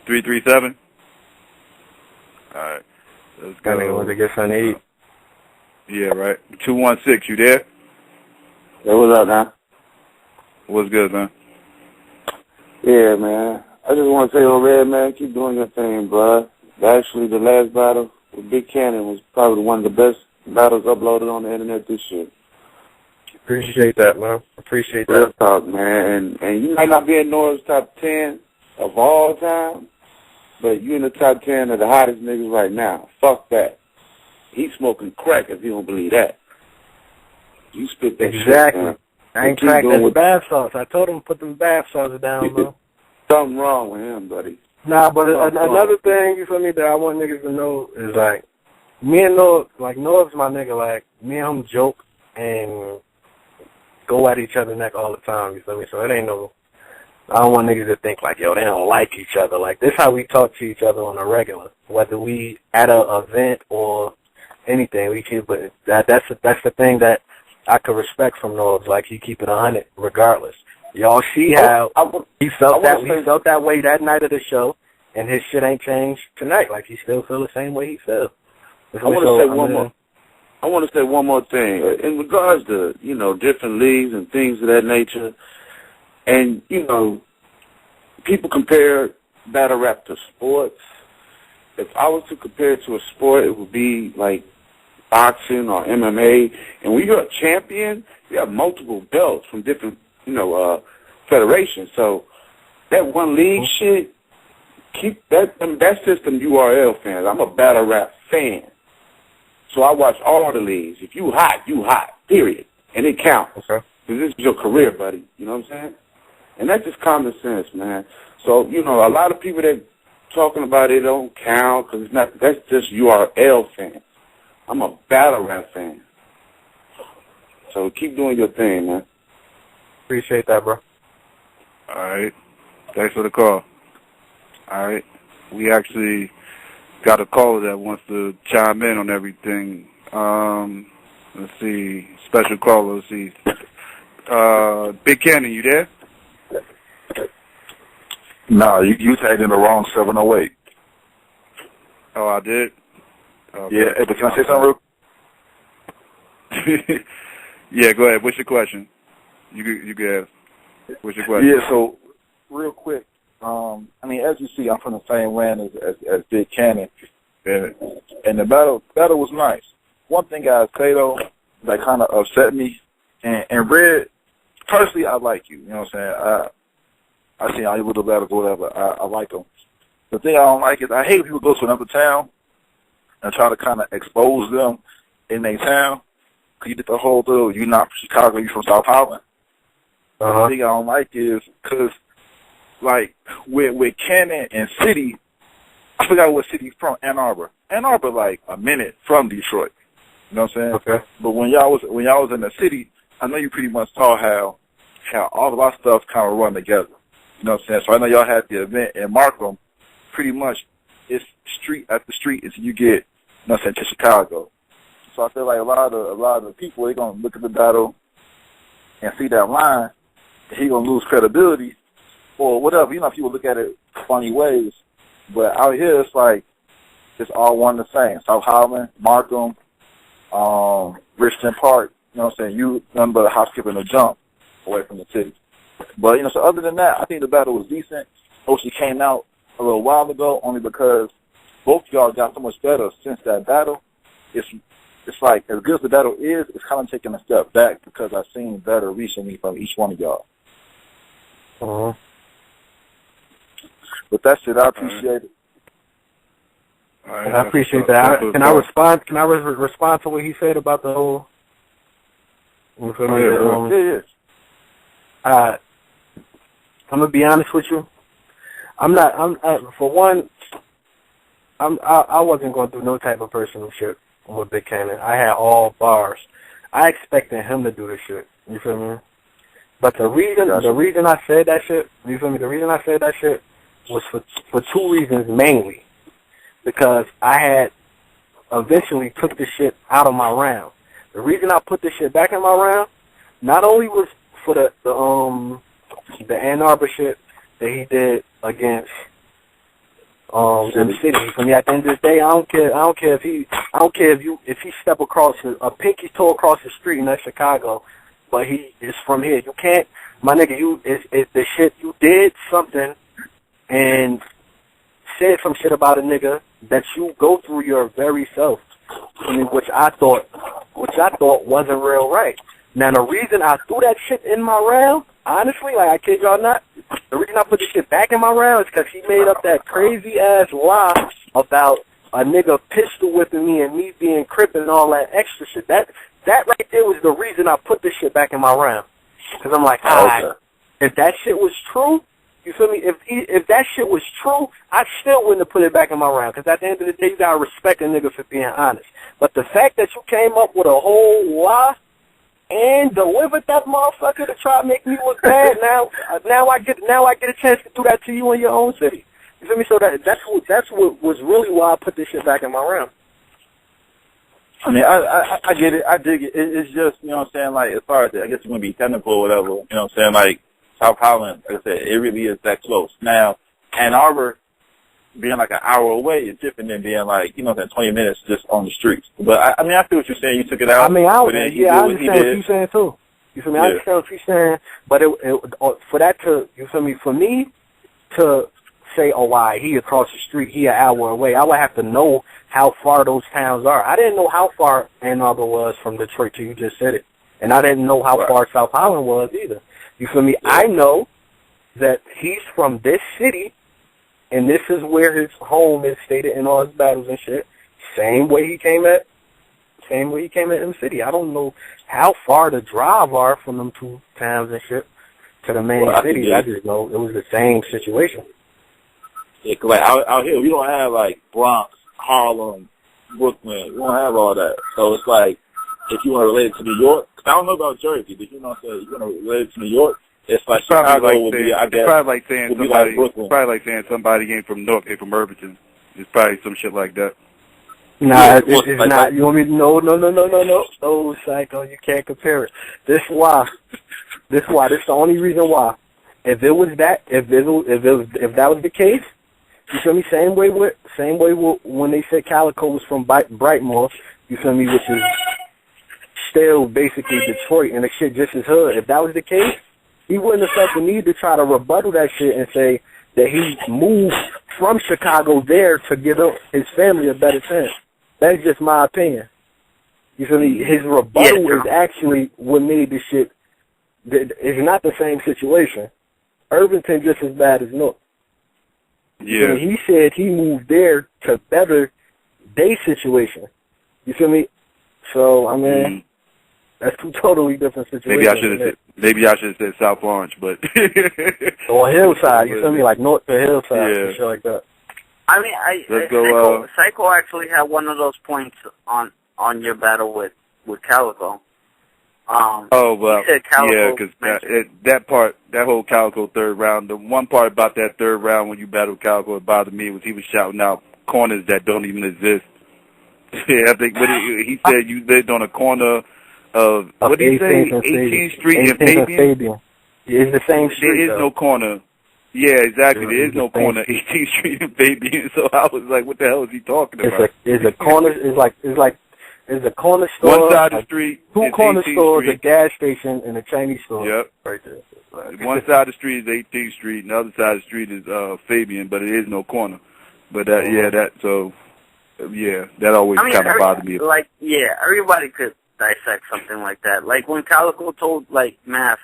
337. All right, let's go. I think I want to get something to eat. Yeah, right. 216. You there? Yeah, what's up, man? What's good, man? Yeah, man. I just want to say, Red, man, keep doing your thing, bro. Actually, the last battle with Big Cannon was probably one of the best battles uploaded on the internet this year. Appreciate that, man. Appreciate that. Real talk, man. And you might not be in Norris' top 10 of all time, but you in the top 10 of the hottest niggas right now. Fuck that. He's smoking crack if you don't believe that. You spit that shit, man. I ain't cracked the bath sauce. I told him to put the bath sauce down, bro. Something wrong with him, buddy. Nah, but another thing, you feel me, that I want niggas to know is, like, me and Noah, like, Noah's my nigga, like, me and him joke and go at each other's neck all the time, you feel me? So it ain't no, I don't want niggas to think, like, yo, they don't like each other. Like, this is how we talk to each other on a regular, whether we at an event or anything. We keep it, that's the thing that I could respect from Noah, like, he keep it 100 regardless. Y'all see how he felt that way that night of the show, and his shit ain't changed tonight. Like, he still feel the same way he feel. I want to say one more thing in regards to, you know, different leagues and things of that nature. And, you know, people compare battle rap to sports. If I was to compare it to a sport, it would be like boxing or MMA. And when you're a champion, you have multiple belts from different, you know, federations. So that one league shit, keep that. I mean, that's just them URL fans. I'm a battle rap fan. So I watch all the leagues. If you hot, period. And it counts. Okay. Because this is your career, buddy. You know what I'm saying? And that's just common sense, man. So, you know, a lot of people that talking about it don't count because it's not, that's just URL fans. I'm a battle rap fan. So keep doing your thing, man. Appreciate that, bro. All right. Thanks for the call. All right. We actually got a caller that wants to chime in on everything. Let's see. Special caller. Let's see. Big Cannon, you there? No, you tagged in the wrong 708. Oh, I did? Okay. Yeah, hey, but can I say something real? Yeah, go ahead. What's your question? You can ask. What's your question? Yeah, so real quick. I mean, as you see, I'm from the same land as Big Cannon, and the battle was nice. One thing I say though that kind of upset me, and Red, personally, I like you. You know what I'm saying? I see all your little battles, whatever. I like them. The thing I don't like is I hate when people go to another town and try to kind of expose them in their town. Cause you did the whole deal. You're not from Chicago. You're from South Holland. The thing I don't like is because, like, with Cannon and City, I forgot what city's from. Ann Arbor. Ann Arbor, like a minute from Detroit. You know what I'm saying? Okay. But when y'all was in the city, I know you pretty much saw how all of our stuff kind of run together. You know what I'm saying? So I know y'all had the event in Markham. Pretty much, it's street after street until you get, you know what I'm saying, to Chicago. So I feel like a lot of the people, they're gonna look at the battle and see that line, and he gonna lose credibility or whatever. You know, people look at it funny ways, but out here it's like it's all one the same. South Holland, Markham, Richmond Park. You know what I'm saying? You nothing but a hop, skip, and a jump away from the city. But you know, so other than that, I think the battle was decent. Oshi came out a little while ago, only because both y'all got so much better since that battle. It's like, as good as the battle is, it's kind of taking a step back because I've seen better recently from each one of y'all. But that's it. I appreciate it. I appreciate that. Can I respond? Can I respond to what he said about the whole? Yeah. I'm gonna be honest with you. For one, I wasn't going through no type of personal shit with Big Cannon. I had all bars. I expected him to do the shit. You feel me? But the reason I said that shit, you feel me? The reason I said that shit was for two reasons mainly. Because I had eventually took the shit out of my round. The reason I put the shit back in my round, not only was for the Ann Arbor shit that he did against M City. For me, at the end of the day, I don't care if he step across a pinky toe across the street in Chicago, but he is from here. You can't, my nigga. It's the shit you did something and said some shit about a nigga that you go through your very self. I mean, which I thought wasn't real right. Now the reason I threw that shit in my round, honestly, like I kid y'all not, the reason I put the shit back in my round is because he made up that crazy ass lie about a nigga pistol whipping me and me being Crip and all that extra shit. That right there was the reason I put this shit back in my round. Because I'm like, alright, if that shit was true, you feel me? If that shit was true, I still wouldn't have put it back in my round. Because at the end of the day, you gotta respect a nigga for being honest. But the fact that you came up with a whole lie and delivered that motherfucker to try to make me look bad, now I get a chance to do that to you in your own city. You feel me? So that's what was really why I put this shit back in my round. I mean, I get it. I dig it. It's just, you know what I'm saying, like, as far as, I guess it's going to be technical or whatever, you know what I'm saying, like, South Holland, like I said, it really is that close. Now, Ann Arbor being like an hour away is different than being like, you know, 20 minutes just on the streets. But, I mean, I feel what you're saying. You took it out. I mean, I understand what you're saying, too. You feel me? Yeah. I understand what you're saying. But for that to, you feel me, for me to say, oh, why, he across the street, he an hour away, I would have to know how far those towns are. I didn't know how far Ann Arbor was from Detroit till you just said it. And I didn't know how far South Holland was either. You feel me? Yeah. I know that he's from this city, and this is where his home is stated in all his battles and shit. Same way he came at M City. I don't know how far the drive are from them two towns and shit to the main city. I just know it was the same situation. Yeah, cause like out here we don't have like Bronx, Harlem, Brooklyn. We don't have all that. So it's like if you want to relate it to New York, cause I don't know about Jersey, but you know what I'm saying, you want to relate it to New York. It's like Chicago would be, I guess, it's probably like saying somebody. It's probably like saying somebody came from Newark, came from Irvington. It's probably some shit like that. Nah, it's like not. You want me to? No, psycho. You can't compare it. This why. This the only reason why. If it was that, if that was the case, you feel me? Same way when they said Calico was from Brightmoor, you feel me? Which is still basically Detroit and the shit just as hood. If that was the case, he wouldn't have felt the need to try to rebuttal that shit and say that he moved from Chicago there to give his family a better chance. That's just my opinion. You feel me? His rebuttal is actually what made this shit. It's not the same situation. Irvington just as bad as Newark. Yeah. He said he moved there to better their situation. You feel me? So, I mean, that's two totally different situations. Maybe I should have said South Orange, but or Hillside. You feel me? Like North to Hillside, and shit like that. I mean, Psycho actually had one of those points on your battle with Calico. Because that whole Calico third round, the one part about that third round when you battled Calico that bothered me was he was shouting out corners that don't even exist. Yeah, I think he said you lived on a corner of what did he say? 18th Street and Fabian. It's the same street. There is no corner. Yeah, exactly. There is no corner, 18th Street and Fabian. So I was like, what the hell is he talking about? It's a corner. It's a corner store. One side of the street. Two corner stores, a gas station, and a Chinese store. Yep. Right there. One side of the street is 18th Street, and the other side of the street is Fabian, but it is no corner. But that always kind of bothered me. Like, everybody could dissect something like that. Like when Calico told Math,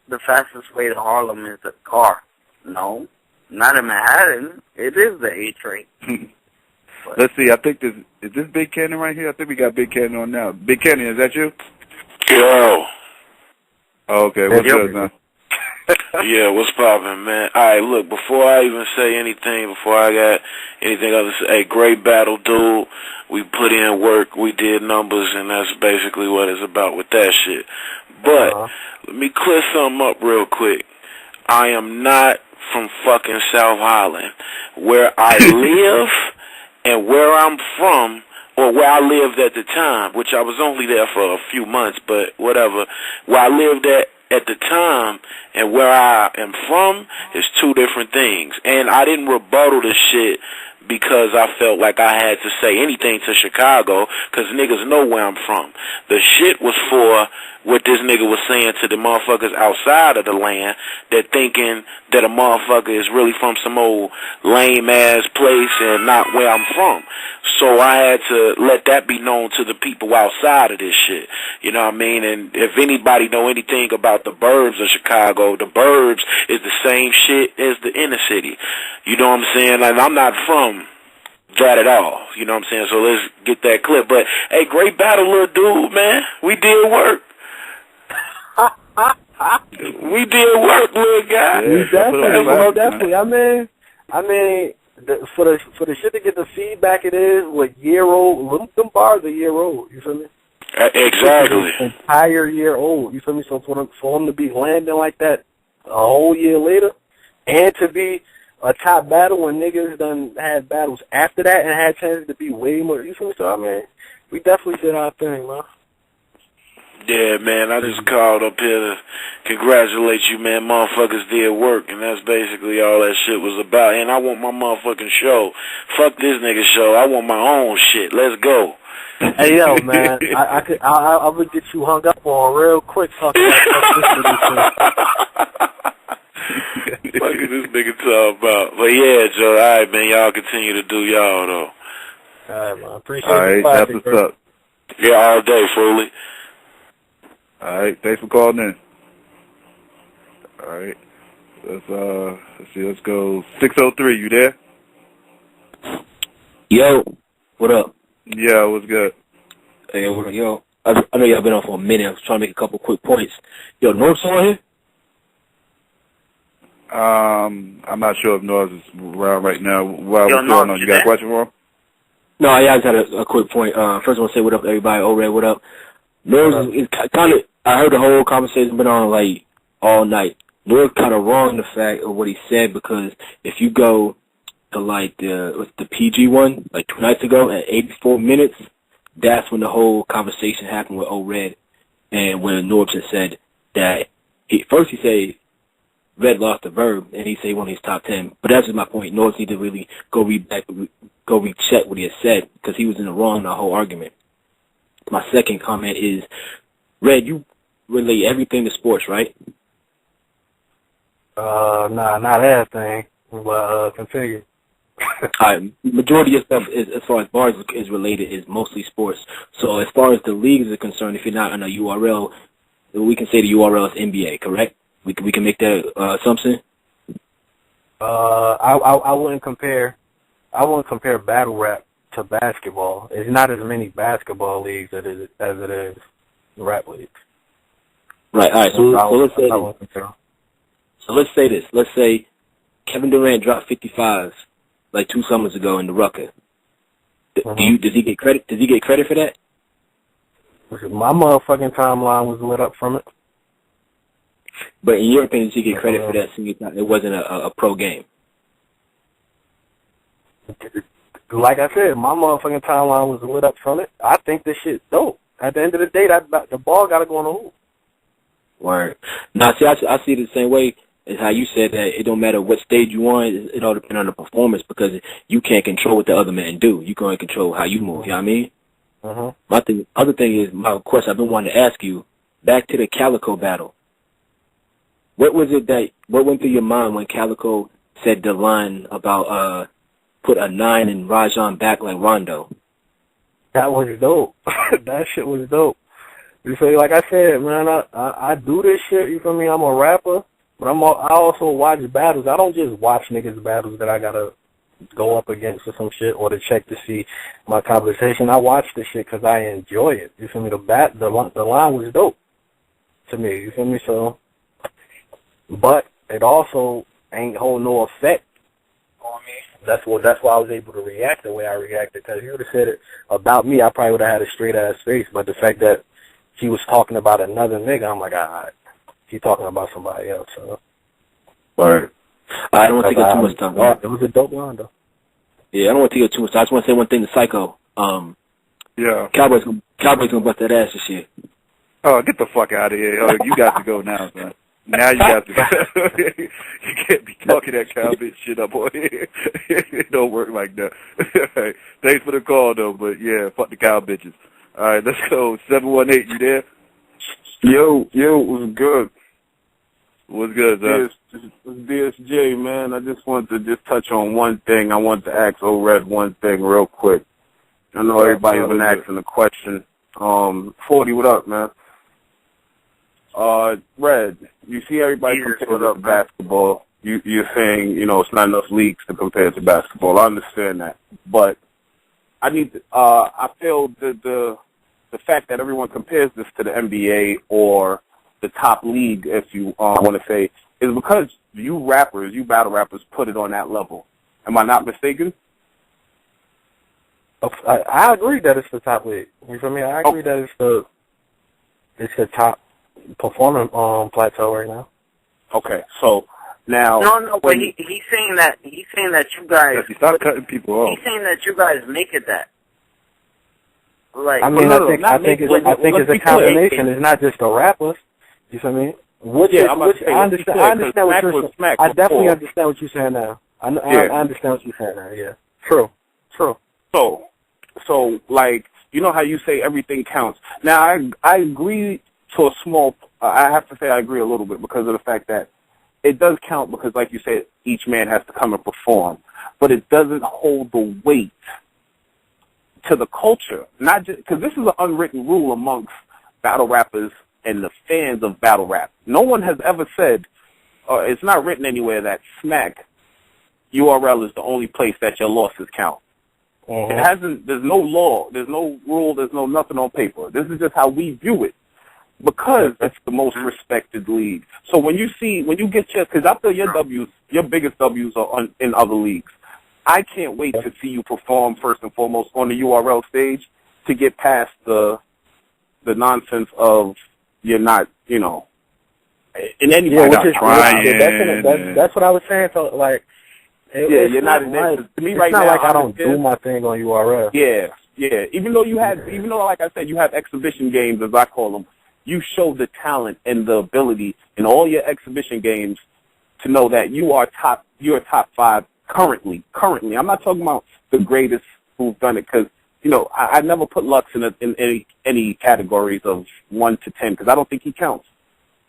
the fastest way to Harlem is a car. No, not in Manhattan. It is the A train. Let's see. I think is this Big Cannon right here? I think we got Big Cannon on now. Big Cannon, is that you? Yo. Oh, okay. What's up, man? Yeah, what's poppin', man? All right, look, before I even say anything, before I got anything else to say, hey, great battle, dude. We put in work, we did numbers, and that's basically what it's about with that shit. But let me clear something up real quick. I am not from fucking South Highland. Where I live and where I'm from, or where I lived at the time, which I was only there for a few months, but whatever, where I lived at the time and where I am from is two different things. And I didn't rebuttal the shit because I felt like I had to say anything to Chicago, because niggas know where I'm from. The shit was for what this nigga was saying to the motherfuckers outside of the land that thinking that a motherfucker is really from some old lame-ass place and not where I'm from. So I had to let that be known to the people outside of this shit. You know what I mean? And if anybody know anything about the burbs of Chicago, the burbs is the same shit as the inner city. You know what I'm saying? Like, I'm not from that at all. You know what I'm saying? So let's get that clip. But, hey, great battle, little dude, man. We did work. We did work, little guy. Yeah, definitely. I mean, for the shit to get the feedback it is, with year old, them bars are year old. You feel me? Exactly. Entire year old. You feel me? So for him to be landing like that a whole year later, and to be a top battle when niggas done had battles after that and had chances to be way more. You feel me? So I mean, we definitely did our thing, man. Yeah, man, I just called up here to congratulate you, man. Motherfuckers did work, and that's basically all that shit was about. And I want my motherfucking show. Fuck this nigga show. I want my own shit. Let's go. Hey, yo, man, I would get you hung up on real quick talking about this nigga talking about. But yeah, Joe, all right, man, y'all continue to do y'all, though. All right, man, appreciate it. All right, that's what's up. Yeah, all day, Foley. All right, thanks for calling in. All right, let's see, let's go 603. You there? Yo, what up? Yeah, what's good? Hey, what up, yo? I know y'all been on for a minute. I was trying to make a couple quick points. Yo, North's on here? I'm not sure if North is around right now. What's going on? You got a question for him? No, I just had a quick point. First, I want to say what up, everybody. O-Red, what up? North is kind of, I heard the whole conversation been on, like, all night. North kind of wrong in the fact of what he said, because if you go to, like, the PG one, like 2 nights ago, at 84 minutes, that's when the whole conversation happened with O-Red, and when Norbs had said that, first he said Red lost the verb, and he said he won his top 10, but that's just my point. Norbs need to really go recheck what he had said, because he was in the wrong in the whole argument. My second comment is, Red, you relate everything to sports, right? Nah, not everything, but continue. Alright, majority of stuff is, as far as bars is related, is mostly sports. So as far as the leagues are concerned, if you're not on a URL, we can say the URL is NBA, correct? We can make that assumption. I wouldn't compare battle rap to basketball. It's not as many basketball leagues as it is rap leagues. Right. All right. So let's say this. So let's say this. Let's say Kevin Durant dropped 55 like 2 summers ago in the Rucker. Does he get credit? Does he get credit for that? My motherfucking timeline was lit up from it. But in your opinion, does he get credit for that? Since it wasn't a pro game. Like I said, my motherfucking timeline was lit up from it. I think this shit's dope. At the end of the day, the ball got to go on the hoop. Word. Now, see, I see it the same way as how you said that it don't matter what stage you on, it all depends on the performance, because you can't control what the other man do. You can only control how you move, you know what I mean? Other thing is, my question I've been wanting to ask you, back to the Calico battle. What went through your mind when Calico said the line about, put a 9 in Rajon back like Rondo? That was dope. That shit was dope. You feel me? Like I said, man, I do this shit, you feel me? I'm a rapper, but I also watch battles. I don't just watch niggas' battles that I gotta go up against or some shit, or to check to see my conversation. I watch this shit because I enjoy it. You feel me? The line was dope to me. You feel me? So, but it also ain't hold no effect on me. That's why I was able to react the way I reacted. Because if you would have said it about me, I probably would have had a straight ass face. But the fact that he was talking about another nigga, I'm like, all right, he's talking about somebody else. So. Right. I don't want to take up too much time. It was a dope line, though. Yeah, I don't want to take up too much time. I just want to say one thing to Psycho. Yeah. Cowboys gonna bust that ass this year. Oh, get the fuck out of here. Oh, you got to go now, man. Now you got to go. You can't be talking that cow bitch shit up on here. It don't work like that. Thanks for the call, though, but yeah, fuck the cow bitches. All right, let's go. 718, you there? Yo, what's good? What's good, sir? DSJ, man. I just wanted to touch on one thing. I want to ask O-Red one thing real quick. I know everybody's been asking the question. 40, what up, man? Red, you see everybody comparing up basketball. You're saying, it's not enough leagues to compare to basketball. I understand that. But I feel the fact that everyone compares this to the NBA or the top league, if you want to say, is because you battle rappers, put it on that level. Am I not mistaken? I agree that it's the top league. You feel me? I agree that it's the top performing plateau right now. Okay, so now No, but he's saying that you guys stop cutting people off. He's saying that you guys make it that. Like, I mean, I think it's a combination. It's not just the rappers. You feel me? I understand what you're saying. I definitely understand what you're saying now. I understand what you're saying now. Yeah. True. So like, you know how you say everything counts. Now I agree to a small. I have to say I agree a little bit because of the fact that it does count because, like you said, each man has to come and perform, but it doesn't hold the weight to the culture. Not just because this is an unwritten rule amongst battle rappers and the fans of battle rap. No one has ever said, it's not written anywhere that Smack URL is the only place that your losses count. It hasn't. There's no law. There's no rule. There's no nothing on paper. This is just how we view it because it's the most respected league. So when you get because I feel your biggest W's are in other leagues. I can't wait to see you perform first and foremost on the URL stage to get past the nonsense of you're not, in any way. That's what I was saying. So like. You're not in it. To me, right now, it's not like I don't do my thing on URL. Yeah. Even though, like I said, you have exhibition games, as I call them, you show the talent and the ability in all your exhibition games to know that you're top 5 currently. I'm not talking about the greatest who've done it because, I never put Lux in any categories of 1 to 10 because I don't think he counts.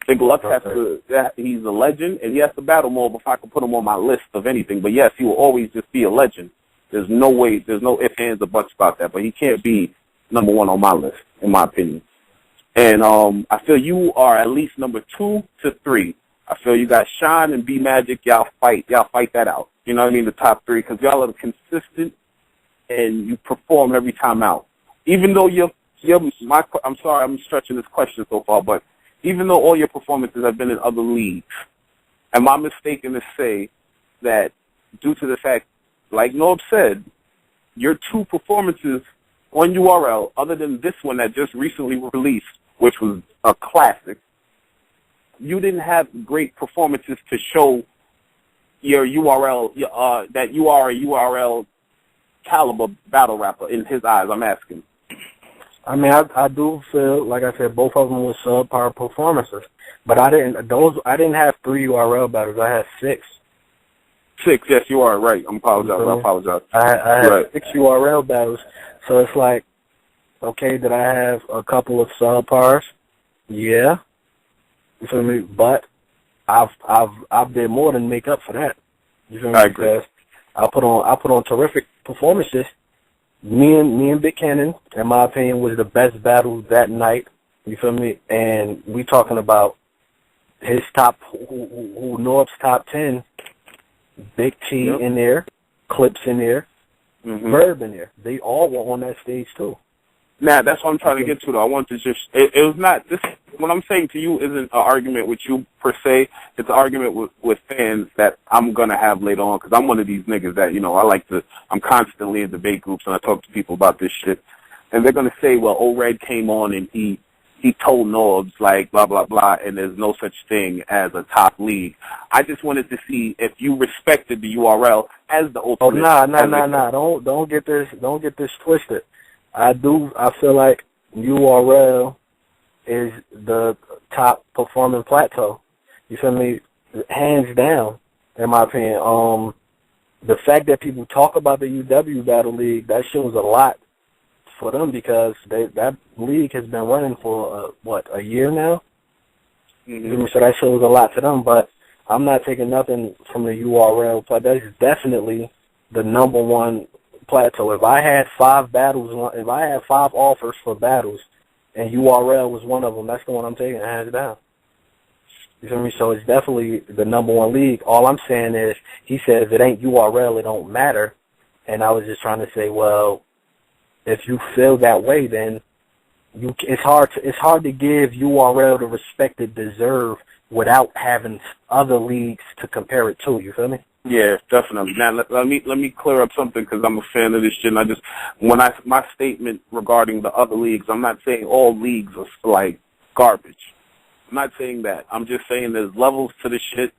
I think Lux he's a legend, and he has to battle more before I can put him on my list of anything. But yes, he will always just be a legend. There's no way, there's no ifs, ands, or buts about that. But he can't be number 1 on my list, in my opinion. And I feel you are at least number 2 to 3. I feel you got Sean and B Magic. Y'all fight that out. You know what I mean? The top 3, because y'all are consistent and you perform every time out. Even though I'm sorry, I'm stretching this question so far, but even though all your performances have been in other leagues, am I mistaken to say that due to the fact, like Norb said, your 2 performances on URL, other than this one that just recently released, which was a classic, you didn't have great performances to show your URL, that you are a URL caliber battle rapper in his eyes, I'm asking. I mean, I do feel, like I said, both of them were subpar performances. But I didn't have 3 URL battles. I had 6. 6, yes, you are right. I apologize. I had 6 URL battles. So it's like, okay, did I have a couple of subpars? Yeah. You feel me? But I've did more than make up for that. You feel me? I agree. Because I put on terrific performances. Me and Big Cannon, in my opinion, was the best battle that night. You feel me? And we talking about his top, who Norb's top 10, Big T in there, Clips in there, Verb in there. They all were on that stage too. Nah, that's what I'm trying to get to though. I want to just, it was not, this what I'm saying to you isn't an argument with you per se. It's an argument with fans that I'm gonna have later on, because I'm one of these niggas that, you know, I'm constantly in debate groups and I talk to people about this shit, and they're gonna say, well, O-Red came on and he told Norbs, like, blah, blah, blah, and there's no such thing as a top league. I just wanted to see if you respected the URL as the ultimate. Oh, nah. Don't get this twisted. I feel like URL is the top performing plateau. You feel me? Hands down, in my opinion. The fact that people talk about the UW Battle League, that shows a lot for them, because that league has been running for a year now. Mm-hmm. So that shows a lot to them. But I'm not taking nothing from the URL. But that is definitely the number one plateau. If I had 5 offers for battles, and URL was one of them, that's the one I'm taking hands down. You feel me? So it's definitely the number one league. All I'm saying is, he said if it ain't URL, it don't matter. And I was just trying to say, well, if you feel that way, then it's hard to give URL the respect it deserve without having other leagues to compare it to. You feel me? Yeah, definitely. Now let me clear up something, because I'm a fan of this shit. And my statement regarding the other leagues, I'm not saying all leagues are like garbage. I'm not saying that. I'm just saying there's levels to this shit.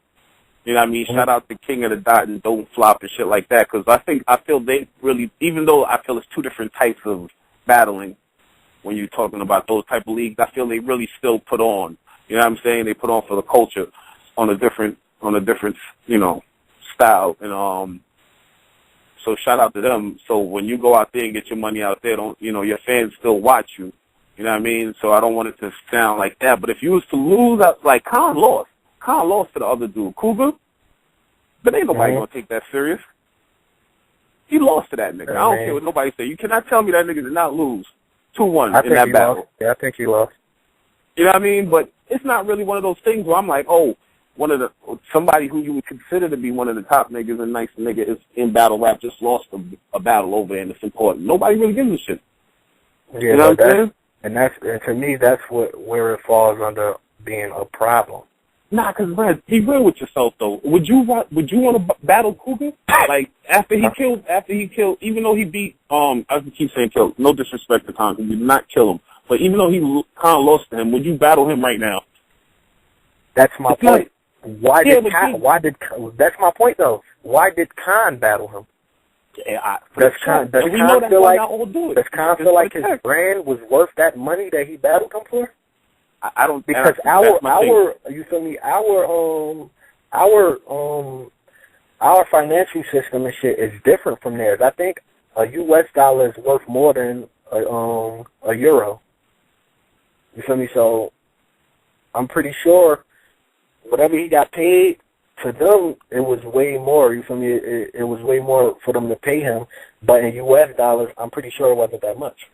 You know what I mean? Mm-hmm. Shout out to King of the Dot and Don't Flop and shit like that, because I feel they really, even though I feel it's 2 different types of battling when you're talking about those type of leagues, I feel they really still put on. You know what I'm saying? They put on for the culture on a different, you know, style. And so shout out to them. So when you go out there and get your money out there, your fans still watch you. You know what I mean? So I don't want it to sound like that. But if you was to lose out, like Khan lost to the other dude, Cougar, but ain't nobody gonna take that serious. He lost to that nigga. I don't care what nobody say. You cannot tell me that nigga did not lose 2-1 in that battle. Lost. Yeah, I think he lost. You know what I mean? But it's not really one of those things where I'm like, oh, somebody who you would consider to be one of the top niggas and nice nigga is in battle rap just lost a battle over, and it's important. Nobody really gives a shit. Yeah, you know what I'm saying? And to me, that's where it falls under being a problem. Nah, because man, be real with yourself though. Would you want to battle Cougar? Like after he killed, even though he beat I keep saying killed. No disrespect to Khan, he did not kill him. But even though Khan lost to him, would you battle him right now? That's my point. That's my point though. Why did Khan battle him? Yeah, does Khan feel like his brand was worth that money that he battled him for? I don't, because you feel me? Our financial system and shit is different from theirs. I think a U.S. dollar is worth more than a euro. You feel me? So I'm pretty sure whatever he got paid, to them it was way more. You feel me? It was way more for them to pay him. But in U.S. dollars, I'm pretty sure it wasn't that much.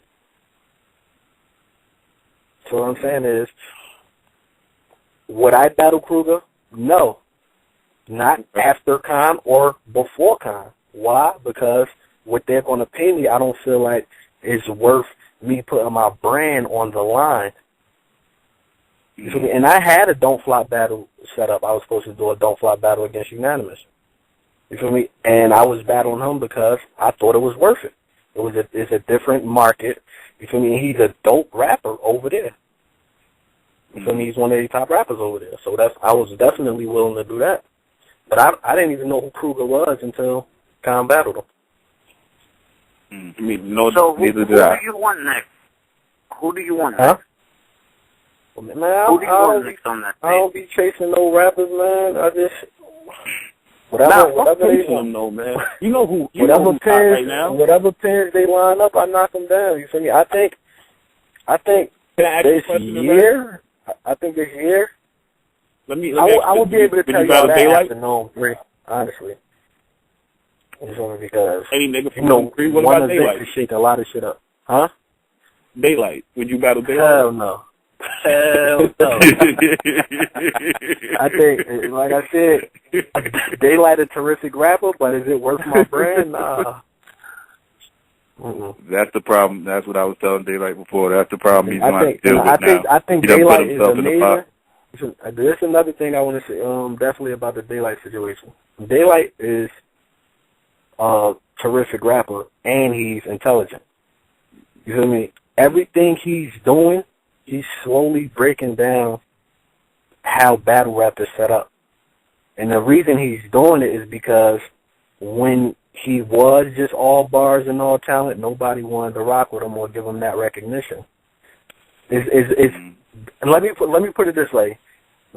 So what I'm saying is, would I battle Kruger? No. Not after Khan or before Khan. Why? Because what they're going to pay me, I don't feel like it's worth me putting my brand on the line. You feel me? And I had a Don't Flop battle set up. I was supposed to do a Don't Flop battle against Unanimous. You feel me? And I was battling him because I thought it was worth it. It's a different market. You feel me? He's a dope rapper over there. You feel me? He's one of the top rappers over there. So I was definitely willing to do that. But I didn't even know who Kruger was until Khan battled him. So who do you want next? Who do you want next? Well, man, who do you want next on that thing? I don't be chasing no rappers, man. I just... Whatever they want, no man. You know who? Whatever pins, right now. Whatever pins they line up, I knock them down. You feel me? I think this year. I think this year. I will be able to tell you that after Gnome 3, honestly. It's only because any nigga from Gnome 3. What about Daylight? To shake a lot of shit up, huh? Daylight. Would you battle Daylight? Hell no. Hell no. I think, like I said, Daylight a terrific rapper, but is it worth my brand? Nah. That's the problem. That's what I was telling Daylight before. That's the problem he's going to think, deal with now. I think he done Daylight put is himself in the amazing. pot. There's another thing I want to say definitely about the Daylight situation. Daylight is a terrific rapper, and he's intelligent. You feel me? Everything he's doing, he's slowly breaking down how battle rap is set up. And the reason he's doing it is because when he was just all bars and all talent, nobody wanted to rock with him or give him that recognition. Let me put it this way.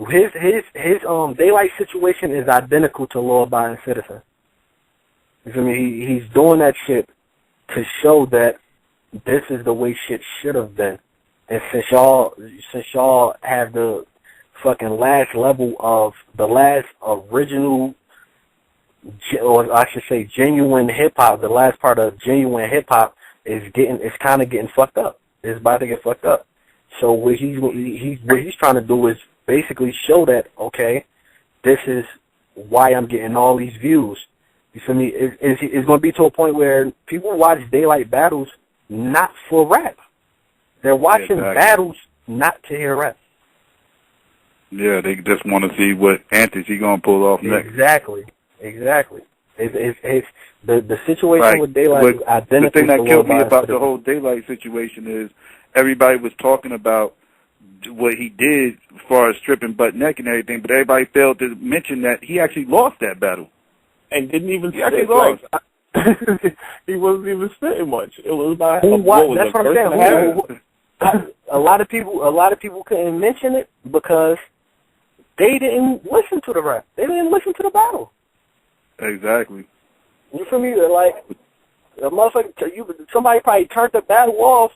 His Daylight situation is identical to Law Abiding Citizen. You feel me? He's doing that shit to show that this is the way shit should have been. And since y'all have the fucking last level of the last original, or I should say genuine hip hop, the last part of genuine hip hop is kind of getting fucked up. It's about to get fucked up. So what he's trying to do is basically show that, okay, this is why I'm getting all these views. You feel me? It's going to be to a point where people watch Daylight battles not for rap. They're watching battles not to hear rap. Yeah, they just want to see what antics he's going to pull off next. Exactly. It's the situation with Daylight is identical. The thing that to killed me Law about Abiding the whole Daylight situation is everybody was talking about what he did as far as stripping butt neck and everything, but everybody failed to mention that he actually lost that battle. And didn't even he actually lost. He wasn't even spitting much. It was about that's what I'm saying. A lot of people couldn't mention it because they didn't listen to the rap. They didn't listen to the battle. Exactly. You feel me? Like a motherfucker, somebody probably turned the battle off,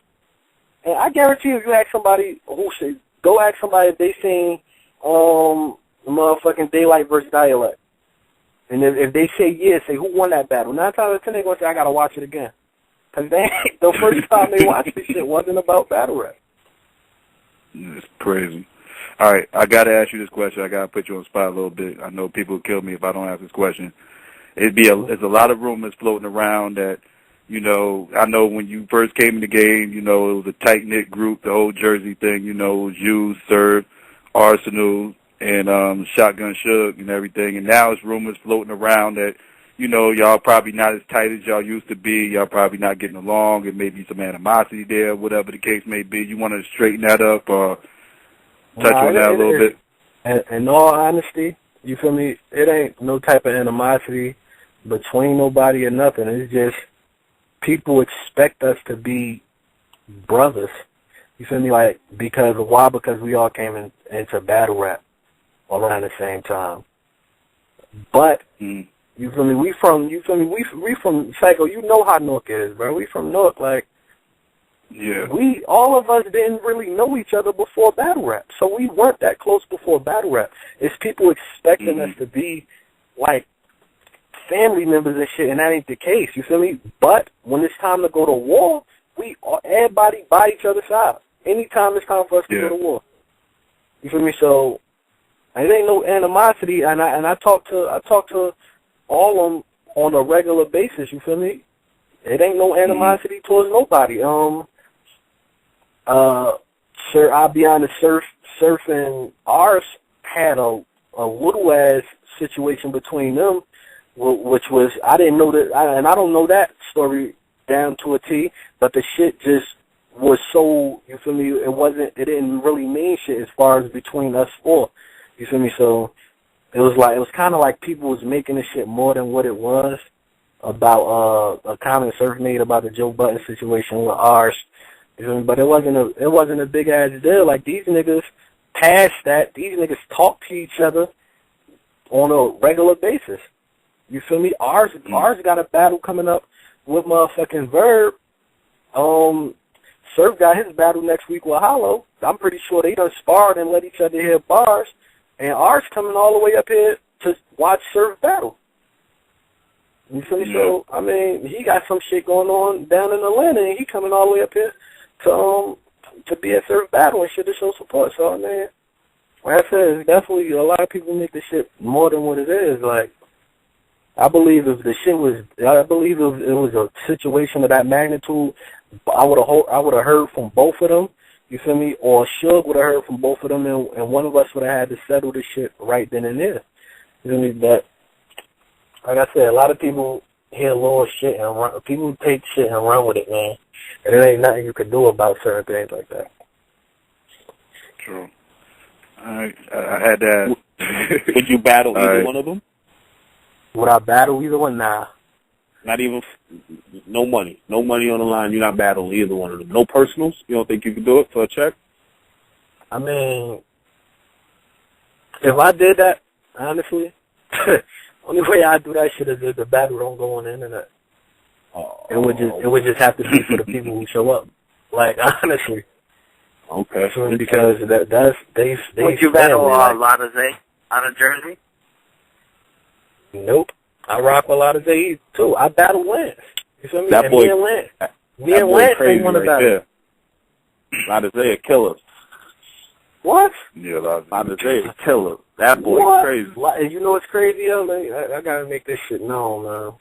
and I guarantee you ask somebody who should go ask somebody if they seen motherfucking Daylight versus Dialect. And if they say yes, say who won that battle. 9 times out of 10 they're gonna say I gotta watch it again. Cause the first time they watched this shit wasn't about battle rap. It's crazy. All right, I gotta ask you this question. I gotta put you on the spot a little bit. I know people will kill me if I don't ask this question. There's a lot of rumors floating around that, you know, I know when you first came in the game, you know, it was a tight-knit group, the whole Jersey thing, you know, it was you, Sir, Arsenal, and Shotgun Suge and everything. And now it's rumors floating around that, you know, y'all probably not as tight as y'all used to be. Y'all probably not getting along. There may be some animosity there, whatever the case may be. You want to straighten that up or touch on that a little bit? In all honesty, you feel me? It ain't no type of animosity between nobody or nothing. It's just people expect us to be brothers. You feel me? Like, because why? Because we all came into battle rap all around the same time. But you feel me? We from Psycho. You know how Newark is, bro. We from Newark. Like, yeah. All of us didn't really know each other before battle rap, so we weren't that close before battle rap. It's people expecting us to be like family members and shit, and that ain't the case. You feel me? But when it's time to go to war, everybody by each other's side. Anytime it's time for us to go to war. You feel me? So it ain't no animosity, and I talk to all of them on a regular basis. You feel me? It ain't no animosity towards nobody. Sir, I'll be honest, Surf and Ars had a little ass situation between them, which was, I didn't know that, and I don't know that story down to a T, but the shit just was so, you feel me, it didn't really mean shit as far as between us four. You feel me? So it was kind of like people was making this shit more than what it was about a comment Surf made about the Joe Budden situation with Ars. You feel me? But it wasn't a big ass deal. Like, these niggas past that, these niggas talk to each other on a regular basis. You feel me? Ars got a battle coming up with motherfucking Verb. Surf got his battle next week with Hollow. I'm pretty sure they done sparred and let each other hear bars. And Ars coming all the way up here to watch Surf battle. You feel me? So, I mean, he got some shit going on down in Atlanta, and he coming all the way up here to be at Surf battle and shit to show support. So, I mean, like I said, it's definitely a lot of people make this shit more than what it is. Like, I believe if it was a situation of that magnitude, I would have heard from both of them. You feel me? Or Suge would have heard from both of them, and one of us would have had to settle the shit right then and there. You feel me? But like I said, a lot of people hear little shit and run. People take shit and run with it, man. And there ain't nothing you can do about certain things like that. True. I had that. Would you battle either one of them? Would I battle either one? Nah. Not even, no money. No money on the line. You're not battling either one of them. No personals? You don't think you could do it for a check? I mean, if I did that, honestly, only way I do that shit is if the battle don't go on the internet. It would just have to be for the people who show up. Like, honestly. Okay. Because they Would you battle Lotta Zay out of Jersey? Nope. I rock with Lotta Zay too. I battle Lance. You feel me? That and boy, me and Lance ain't want to battle. Lotta Zay a killer. What? Yeah, Lotta Zay a killer. That boy crazy. You know what's crazy, yo? I gotta make this shit known, man.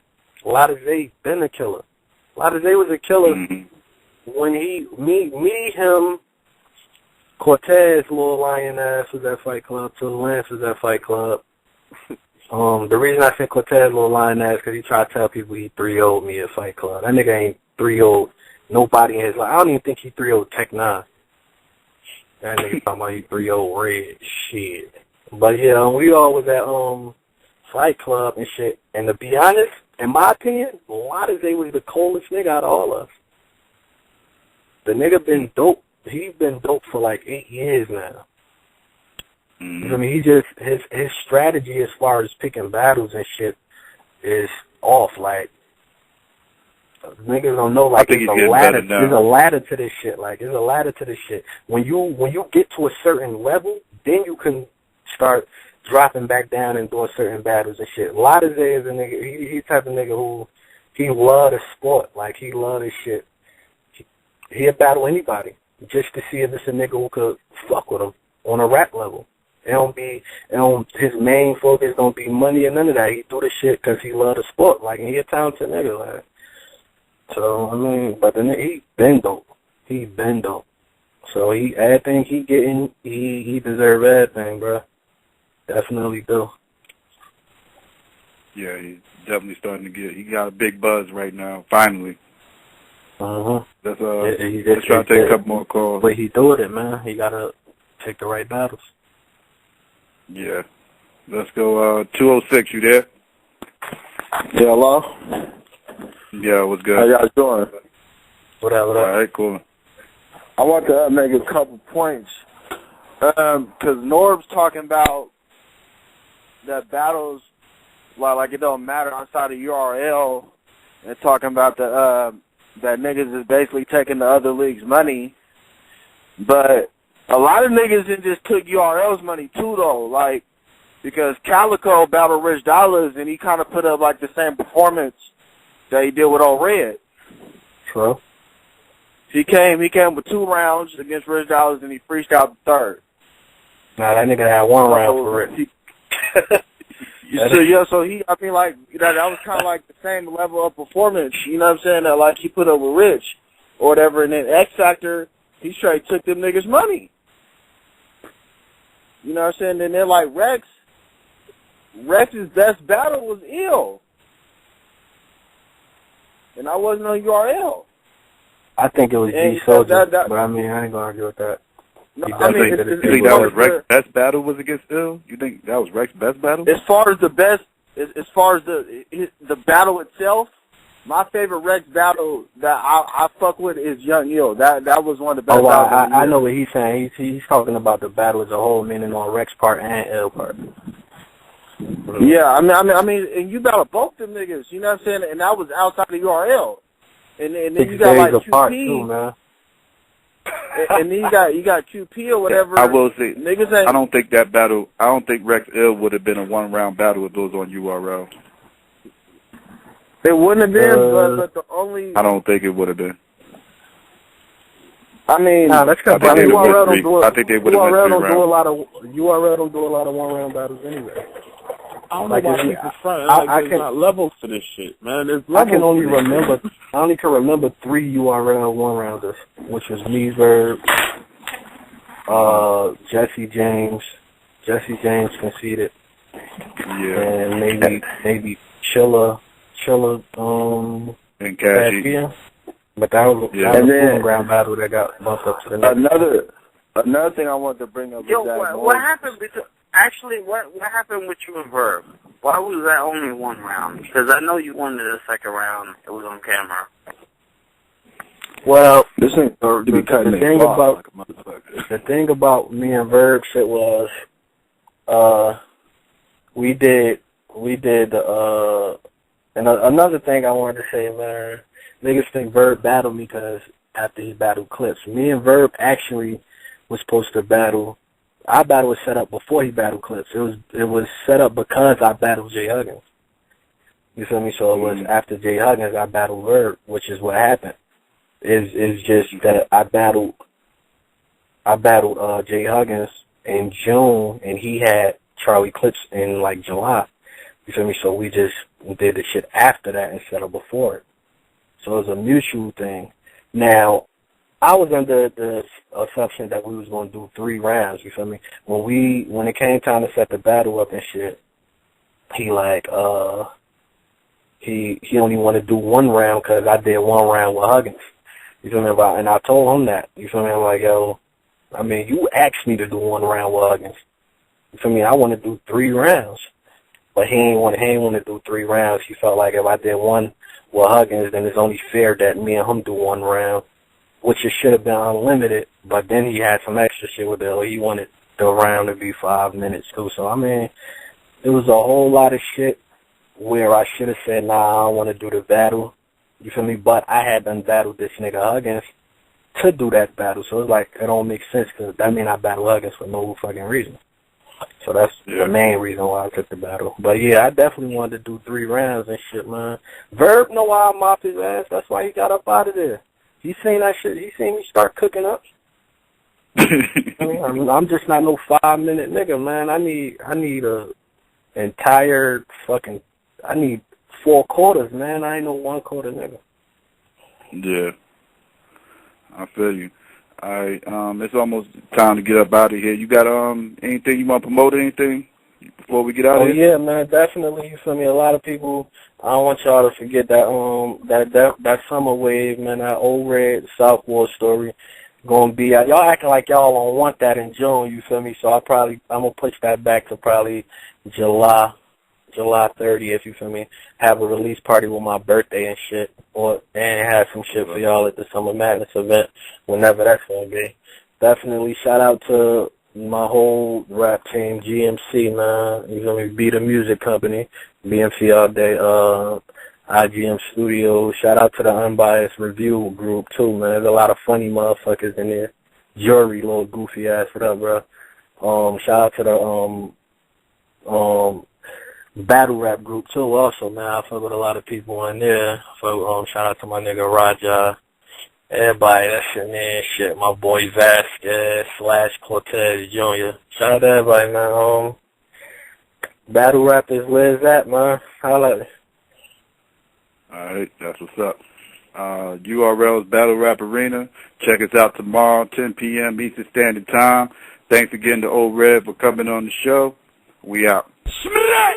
Lotta Zay been a killer. Lotta Zay was a killer when him, Cortez, Lil Lion ass was at Fight Club, too. Lance was at Fight Club. The reason I say Cortez Lil Lion ass because he tried to tell people he 3-0'd me at Fight Club. That nigga ain't 3-0'd nobody in his life. I don't even think he 3-0'd Tech 9. That nigga talking about he 3-0 Red. Shit. But yeah, we all was at Fight Club and shit. And to be honest, in my opinion, Lotta Zay was the coldest nigga out of all of us. The nigga been dope. He's been dope for like 8 years now. I mean, his strategy as far as picking battles and shit is off. Like, niggas don't know. Like, there's a ladder. There's a ladder to this shit. Like, there's a ladder to this shit. When you get to a certain level, then you can start dropping back down and doing certain battles and shit. Lotta Zay is a nigga. He's the type of nigga who he love the sport. Like, he love this shit. He'll battle anybody just to see if it's a nigga who could fuck with him on a rap level. His main focus don't be money and none of that. He do the shit because he love the sport. Like, he a talented nigga, like. So, I mean, but then he been dope. He been dope. So everything he getting, he deserve everything, bro. Definitely do. Yeah, he's definitely starting to he got a big buzz right now, finally. Let's try to take a couple more calls. But he doing it, man. He gotta take the right battles. Yeah. Let's go, 206, you there? Yeah, hello? Yeah, what's good? How y'all doing? What up? All right, cool. I want to make a couple points. Because Norb's talking about that battles, like it don't matter outside of URL, and talking about that niggas is basically taking the other league's money. But a lot of niggas just took URL's money too, though. Like, because Calico battled Rich Dollars, and he kind of put up like the same performance that he did with Old Red. True. He came with 2 rounds against Rich Dollars, and he freestyled the third. Nah, that nigga had 1 round for Rich. So he, I mean, like, that was kind of like the same level of performance, you know what I'm saying, that, like, he put up with Rich or whatever, and then X Factor, he straight took them niggas' money. You know what I'm saying? And then, like, Rex's best battle was ill. And I wasn't on URL. I think it was G Soldier, but I mean, I ain't gonna argue with that. No, I mean, you think that was Rex's best battle was against Ill? You think that was Rex's best battle? As far as the best, as far as the battle itself, my favorite Rex battle that I fuck with is Young Ill. That was one of the best battles. I know what he's saying. He's talking about the battle as a whole, meaning on Rex part and Ill part. Yeah, I mean, and you battle both them niggas. You know what I'm saying? And that was outside of URL. And then you got like QP, too, man. And then you got QP or whatever. I will say, niggas ain't. I don't think that battle. I don't think Rex Ill would have been a 1-round battle if it was on URL. It wouldn't have been, but the only. I don't think it would have been. I mean, that's good. I think they would have been 3 rounds. URL don't do a lot of 1-round battles anyway. I don't Like, know why it's- people front. Like, I there's can- not levels to this shit, man. There's I levels can only to this remember. shit. I only can remember 3 URL one rounders, which was me, Verb, Jesse James conceded, and maybe Chilla, and Cashy. Cassia. But that was a proving ground battle that got bumped up to the next. Another thing I wanted to bring up Yo, is that what happened between? Actually, what happened with you and Verb? Why was that only one round? Because I know you wanted a second round. It was on camera. Well, this ain't the thing about me and Verb shit was, we did and another thing I wanted to say, man, niggas think Verb battled me because after he battled Clips. Me and Verb actually was supposed to battle. Our battle was set up before he battled Clips. It was set up because I battled Jay Huggins. You feel me? So it was after Jay Huggins I battled Verb, which is what happened. Is just that I battled Jay Huggins in June, and he had Charlie Clips in like July. You feel me? So we just did the shit after that instead of before it. So it was a mutual thing. Now, I was under the assumption that we was going to do 3 rounds. You feel me? When it came time to set the battle up and shit, he only wanted to do 1 round because I did 1 round with Huggins. You feel me? And I told him that. You feel me? I'm like, yo, I mean, you asked me to do 1 round with Huggins. You feel me? I want to do 3 rounds. But he ain't want to do 3 rounds. He felt like if I did 1 with Huggins, then it's only fair that me and him do 1 round, which it should have been unlimited. But then he had some extra shit with it. He wanted the round to be 5 minutes too. So, I mean, it was a whole lot of shit where I should have said, nah, I don't want to do the battle. You feel me? But I had done battled this nigga Huggins to do that battle. So it's like, it don't make sense because that mean I battle Huggins for no fucking reason. So that's the main reason why I took the battle. But yeah, I definitely wanted to do 3 rounds and shit, man. Verb know why I mopped his ass. That's why he got up out of there. He seen that shit. He seen me start cooking up. I mean, I'm just not no 5-minute nigga, man. I need a entire fucking. I need 4 quarters, man. I ain't no 1 quarter nigga. Yeah, I feel you. All right, it's almost time to get up out of here. You got anything you want to promote? Anything before we get out of here? Oh yeah, man, definitely. You feel me? A lot of people. I don't want y'all to forget that that summer wave, man. That old red Southward story gonna be out. Y'all acting like y'all don't want that in June. You feel me? So I'm gonna push that back to probably July 30th, you feel me? Have a release party with my birthday and shit, and have some shit for y'all at the Summer Madness event, whenever that's gonna be. Definitely shout out to my whole rap team, GMC, man. You feel me? Be the Music Company, BMC all day, IGM Studios. Shout out to the Unbiased Review group too, man. There's a lot of funny motherfuckers in there. Jury, little goofy ass, what up, bro? Shout out to the battle rap group too also, man. I fuck with a lot of people in there. So shout out to my nigga Raja. Everybody that's in there, shit. My boy Vasquez / Cortez Jr. Shout out to everybody, man. Battle rap is where it's at, man. Holla. Alright, that's what's up. URL is Battle Rap Arena. Check us out tomorrow, 10 p.m. Eastern Standard Time. Thanks again to Old Red for coming on the show. We out. Shmrat!